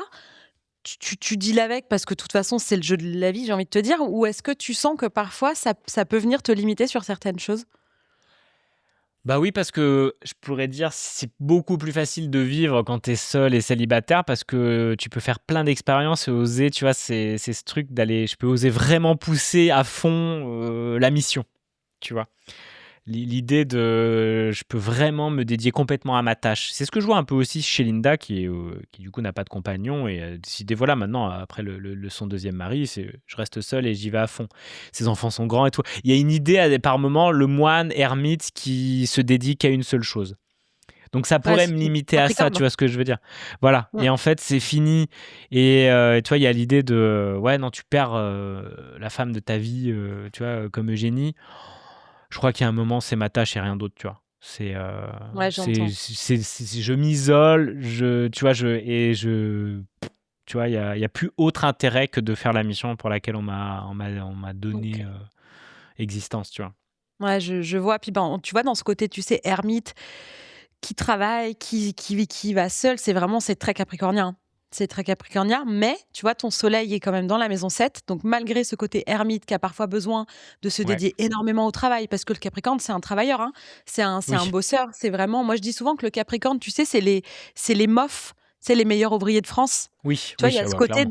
tu deals avec parce que de toute façon, c'est le jeu de la vie, j'ai envie de te dire? Ou est-ce que tu sens que parfois ça peut venir te limiter sur certaines choses? Bah oui, parce que je pourrais dire c'est beaucoup plus facile de vivre quand tu es seul et célibataire parce que tu peux faire plein d'expériences et oser, tu vois, c'est ce truc d'aller je peux oser vraiment pousser à fond, la mission, tu vois? L'idée de je peux vraiment me dédier complètement à ma tâche. C'est ce que je vois un peu aussi chez Linda qui du coup n'a pas de compagnon et a décidé voilà maintenant après son deuxième mari, c'est je reste seule et j'y vais à fond. Ses enfants sont grands et tout. Il y a une idée à des par moments, le moine ermite qui se dédie qu'à une seule chose. Donc ça Ouais, pourrait c'est me du limiter à ça, tu Capricorne. vois ce que je veux dire? Voilà Mmh. et en fait, c'est fini et tu vois, il y a l'idée de ouais, non, tu perds, la femme de ta vie, tu vois, comme Eugénie. Je crois qu'il y a un moment, c'est ma tâche et rien d'autre, tu vois? Ouais, j'entends. Je m'isole, tu vois, tu vois, il y a plus autre intérêt que de faire la mission pour laquelle on m'a donné, OK. existence, tu vois? Ouais, je vois. Puis, ben, tu vois, dans ce côté, tu sais, ermite, qui travaille, qui va seul, c'est très capricornien. C'est très capricornien, mais tu vois, ton soleil est quand même dans la maison 7. Donc malgré ce côté ermite qui a parfois besoin de se Ouais. dédier énormément au travail, parce que le Capricorne, c'est un travailleur, hein. C'est un Oui. bosseur. C'est vraiment moi, je dis souvent que le Capricorne, tu sais, c'est les MOF, c'est les meilleurs ouvriers de France. Oui, Tu vois, oui, ah bah, clairement.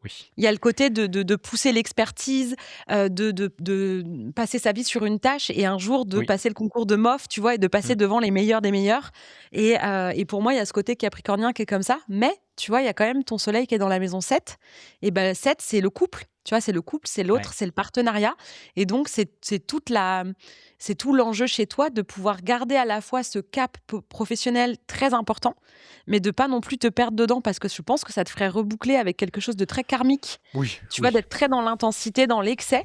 Oui. il y a le côté de pousser l'expertise, de passer sa vie sur une tâche et un jour de Oui. passer le concours de MOF, tu vois? Et de passer Mmh. devant les meilleurs des meilleurs et pour moi, il y a ce côté capricornien qui est comme ça. Mais tu vois, il y a quand même ton soleil qui est dans la maison 7 et ben 7, c'est le couple, tu vois? C'est le couple, c'est Ouais. l'autre, c'est le partenariat et donc c'est tout l'enjeu chez toi de pouvoir garder à la fois ce cap professionnel très important, mais de pas non plus te perdre dedans parce que je pense que ça te ferait reboucler avec quelque chose de très karmique. Oui, Tu vois, oui. d'être très dans l'intensité, dans l'excès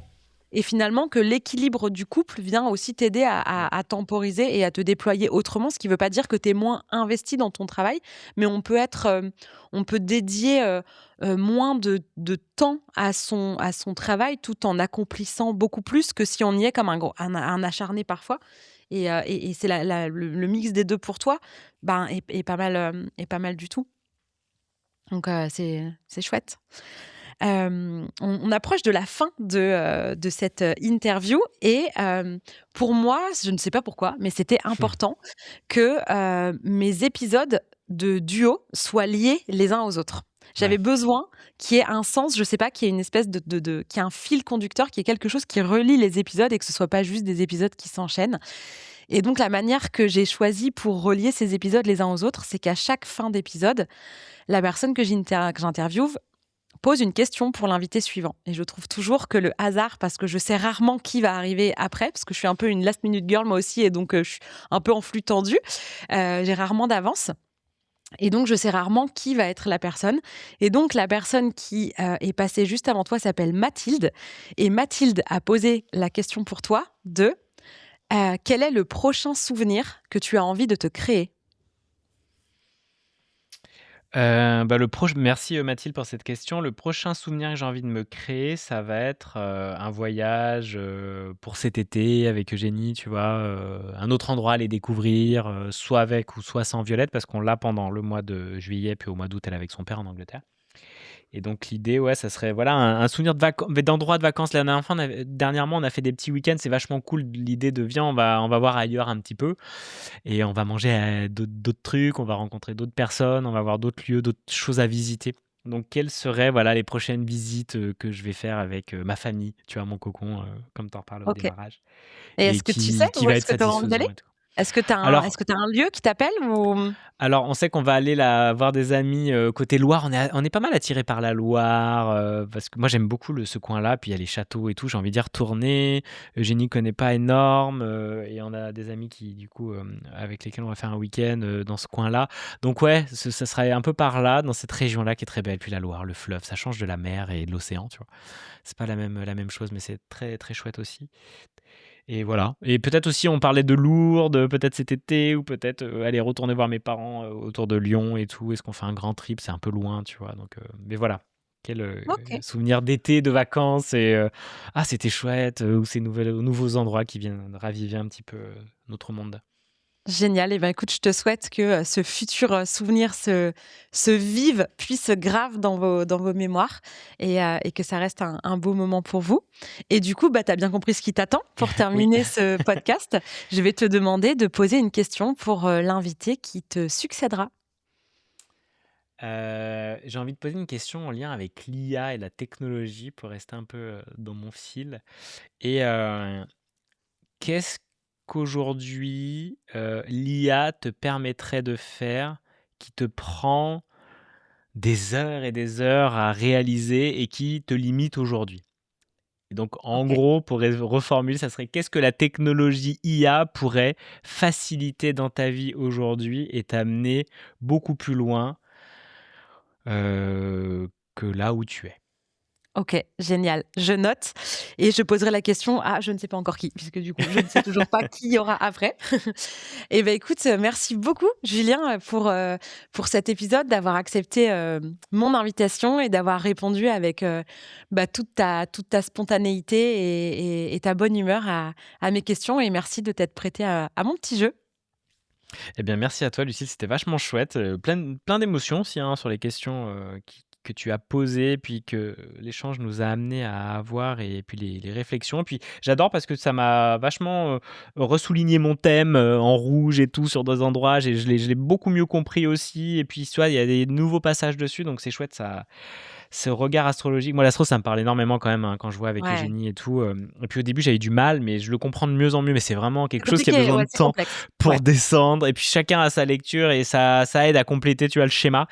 et finalement que l'équilibre du couple vient aussi t'aider à Ouais. temporiser et à te déployer autrement, ce qui veut pas dire que tu es moins investi dans ton travail, mais on peut dédier, moins de temps à son travail tout en accomplissant beaucoup plus que si on y est comme un acharné parfois et c'est le mix des 2 pour toi, ben, est pas mal, est pas mal du tout. Donc c'est chouette. On approche de la fin de cette, interview et pour moi, je ne sais pas pourquoi, mais c'était important que, mes épisodes de duo soient liés les uns aux autres. J'avais Ouais. besoin qu'il y ait un sens, je sais pas, qu'il y ait une espèce qu'il y ait un fil conducteur, qu'il y ait quelque chose qui relie les épisodes et que ce soit pas juste des épisodes qui s'enchaînent et donc la manière que j'ai choisie pour relier ces épisodes les uns aux autres, c'est qu'à chaque fin d'épisode, la personne que j'interviewe pose une question pour l'invité suivant. Et je trouve toujours que le hasard, parce que je sais rarement qui va arriver après, parce que je suis un peu une last minute girl moi aussi, et donc je suis un peu en flux tendu, j'ai rarement d'avance. Et donc, je sais rarement qui va être la personne. Et donc, la personne qui est passée juste avant toi s'appelle Mathilde. Et Mathilde a posé la question pour toi de quel est le prochain souvenir que tu as envie de te créer? Bah, merci, Mathilde, pour cette question. Le prochain souvenir que j'ai envie de me créer, ça va être, un voyage, pour cet été avec Eugénie, tu vois? Un autre endroit à aller découvrir, soit avec ou soit sans Violette, parce qu'on l'a pendant le mois de juillet, puis au mois d'août, elle est avec son père en Angleterre. Et donc l'idée, ouais, ça serait voilà un souvenir d'endroit de vacances. La dernière fois, dernièrement, on a fait des petits week-ends. C'est vachement cool l'idée de viens, on va voir ailleurs un petit peu et on va manger d'autres trucs, on va rencontrer d'autres personnes, on va voir d'autres lieux, d'autres choses à visiter. Donc quelles seraient voilà les prochaines visites que je vais faire avec ma famille, tu vois, mon cocon, comme tu en parlais au OK. démarrage, Et et est-ce que tu sais qui où va est-ce être que tu as envie d'aller? satisfaisant et tout. Est-ce Alors, que tu as un lieu qui t'appelle ou? Alors, on sait qu'on va aller là voir des amis, côté Loire. On est pas mal attiré par la Loire, parce que moi j'aime beaucoup ce coin-là, puis il y a les châteaux et tout, j'ai envie d'y retourner. Eugénie connaît pas énorme, et on a des amis qui du coup, avec lesquels on va faire un week-end, dans ce coin-là. Donc ouais, ça serait un peu par là, dans cette région-là qui est très belle. Puis la Loire, le fleuve, ça change de la mer et de l'océan, tu vois? C'est pas la même chose, mais c'est très, très chouette aussi. Et voilà. Et peut-être aussi, on parlait de Lourdes, peut-être cet été, ou peut-être aller retourner voir mes parents autour de Lyon et tout. Est-ce qu'on fait un grand trip? C'est un peu loin, tu vois. Donc, mais voilà. Quel OK. souvenir d'été, de vacances, et ah, c'était chouette, ou ces nouveaux endroits qui viennent raviver un petit peu notre monde. Génial. Et ben, écoute, je te souhaite que, ce futur, souvenir se vive, puis se grave dans vos mémoires et que ça reste un beau moment pour vous. Et du coup, bah, tu as bien compris ce qui t'attend. Pour Oui. terminer ce podcast, je vais te demander de poser une question pour, l'invité qui te succédera. J'ai envie de poser une question en lien avec l'IA et la technologie pour rester un peu dans mon fil. Et qu'est-ce qu'aujourd'hui, l'IA te permettrait de faire qui te prend des heures et des heures à réaliser et qui te limite aujourd'hui? Et donc en OK. gros, pour reformuler, ça serait: qu'est-ce que la technologie IA pourrait faciliter dans ta vie aujourd'hui et t'amener beaucoup plus loin, que là où tu es? OK, génial. Je note et je poserai la question à je ne sais pas encore qui, puisque du coup, je ne sais toujours pas qui y aura après. Et ben écoute, merci beaucoup Julien, pour cet épisode, d'avoir accepté, mon invitation et d'avoir répondu avec, bah, toute ta spontanéité et ta bonne humeur à mes questions et merci de t'être prêté à mon petit jeu. Eh bien, merci à toi, Lucille, c'était vachement chouette, plein d'émotions aussi, hein, sur les questions, que tu as posées, puis que l'échange nous a amenés à avoir, et puis les réflexions. Puis j'adore parce que ça m'a vachement, ressouligné mon thème, en rouge et tout sur des endroits. Je l'ai beaucoup mieux compris aussi, et puis tu vois, il y a des nouveaux passages dessus, donc c'est chouette, ça, ce regard astrologique. Moi, l'astro, ça me parle énormément quand même, hein, quand je vois avec Ouais, Eugénie et tout, et puis au début, j'avais du mal, mais je le comprends de mieux en mieux, mais c'est vraiment c'est quelque chose qui a compliqué, besoin ouais, de c'est temps complexe. Ouais. pour descendre, et puis chacun a sa lecture et ça aide à compléter, tu vois, le schéma.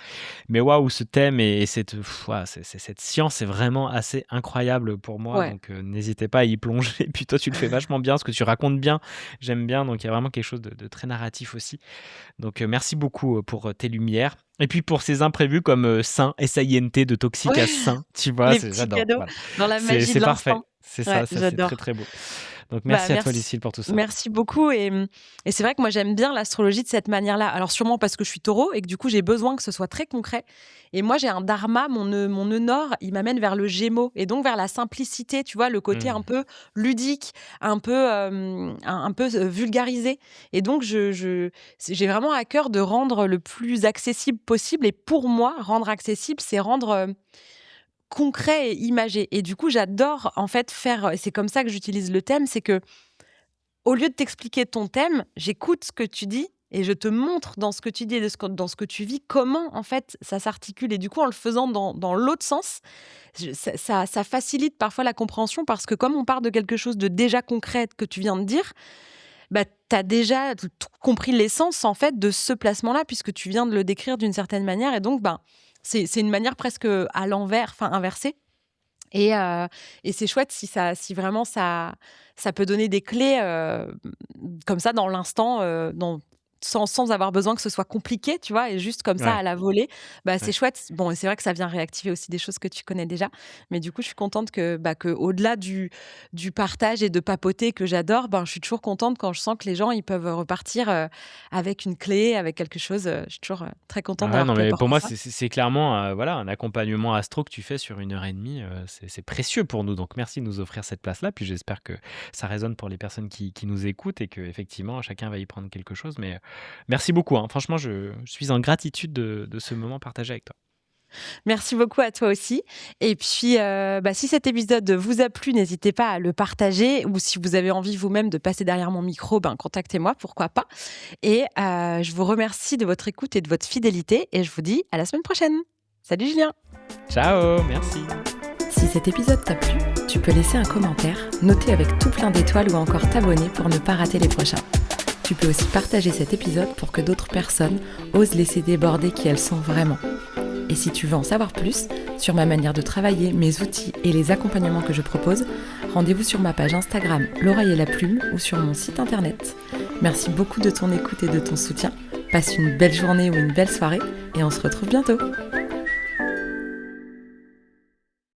Mais waouh, ce thème et cette, ouah, cette science est vraiment assez incroyable pour moi, Ouais. donc n'hésitez pas à y plonger. Et puis toi, tu le fais vachement bien, parce que tu racontes bien, j'aime bien, donc il y a vraiment quelque chose de très narratif aussi. Donc merci beaucoup pour tes lumières. Et puis pour ces imprévus comme Saint, S-A-I-N-T, de toxique à Ouais, sain, tu vois, les petits j'adore. cadeaux Voilà. dans la magie de C'est parfait. l'instant. C'est Ouais, ça, c'est très j'adore. très beau. Donc Bah, merci à toi, Lucille, pour tout ça. merci beaucoup et c'est vrai que moi j'aime bien l'astrologie de cette manière-là. Alors sûrement parce que je suis Taureau et que du coup j'ai besoin que ce soit très concret et moi j'ai un dharma, mon nœud nord, il m'amène vers le Gémeaux et donc vers la simplicité, tu vois? Le côté un Mmh. peu ludique, un peu, un peu, vulgarisé et donc j'ai vraiment à cœur de rendre le plus accessible possible et pour moi, rendre accessible, c'est rendre, concret et imagé et du coup j'adore en fait faire, c'est comme ça que j'utilise le thème, c'est que au lieu de t'expliquer ton thème, j'écoute ce que tu dis et je te montre dans ce que tu dis et dans ce que tu vis, comment en fait ça s'articule et du coup en le faisant dans l'autre sens, ça facilite parfois la compréhension parce que comme on part de quelque chose de déjà concret que tu viens de dire, bah, tu as déjà tout compris l'essence en fait de ce placement-là puisque tu viens de le décrire d'une certaine manière et donc ben, c'est une manière presque à l'envers, enfin inversée et c'est chouette si vraiment ça peut donner des clés, comme ça dans l'instant, dans sans avoir besoin que ce soit compliqué, tu vois? Et juste comme ça Ouais, à la volée, bah, c'est ouais. chouette. Bon et c'est vrai que ça vient réactiver aussi des choses que tu connais déjà. Mais du coup, je suis contente que au-delà du partage et de papoter que j'adore, ben, je suis toujours contente quand je sens que les gens, ils peuvent repartir, avec une clé, avec quelque chose, je suis toujours, très contente Ah ouais, d'avoir non, pu mais pour apporter moi, ça. c'est clairement, voilà, un accompagnement astro que tu fais sur 1 heure et demie, c'est précieux pour nous, donc merci de nous offrir cette place-là, puis j'espère que ça résonne pour les personnes qui nous écoutent et qu'effectivement chacun va y prendre quelque chose, mais merci beaucoup, hein. Franchement, je suis en gratitude de ce moment partagé avec toi. Merci beaucoup à toi aussi et puis, bah, si cet épisode vous a plu, n'hésitez pas à le partager ou si vous avez envie vous-même de passer derrière mon micro, ben, contactez-moi, pourquoi pas et je vous remercie de votre écoute et de votre fidélité et je vous dis à la semaine prochaine. Salut Julien. Ciao, merci. Si cet épisode t'a plu, tu peux laisser un commentaire, noter avec tout plein d'étoiles ou encore t'abonner pour ne pas rater les prochains. Tu peux aussi partager cet épisode pour que d'autres personnes osent laisser déborder qui elles sont vraiment. Et si tu veux en savoir plus sur ma manière de travailler, mes outils et les accompagnements que je propose, rendez-vous sur ma page Instagram L'Oreille et la Plume ou sur mon site internet. Merci beaucoup de ton écoute et de ton soutien. Passe une belle journée ou une belle soirée et on se retrouve bientôt.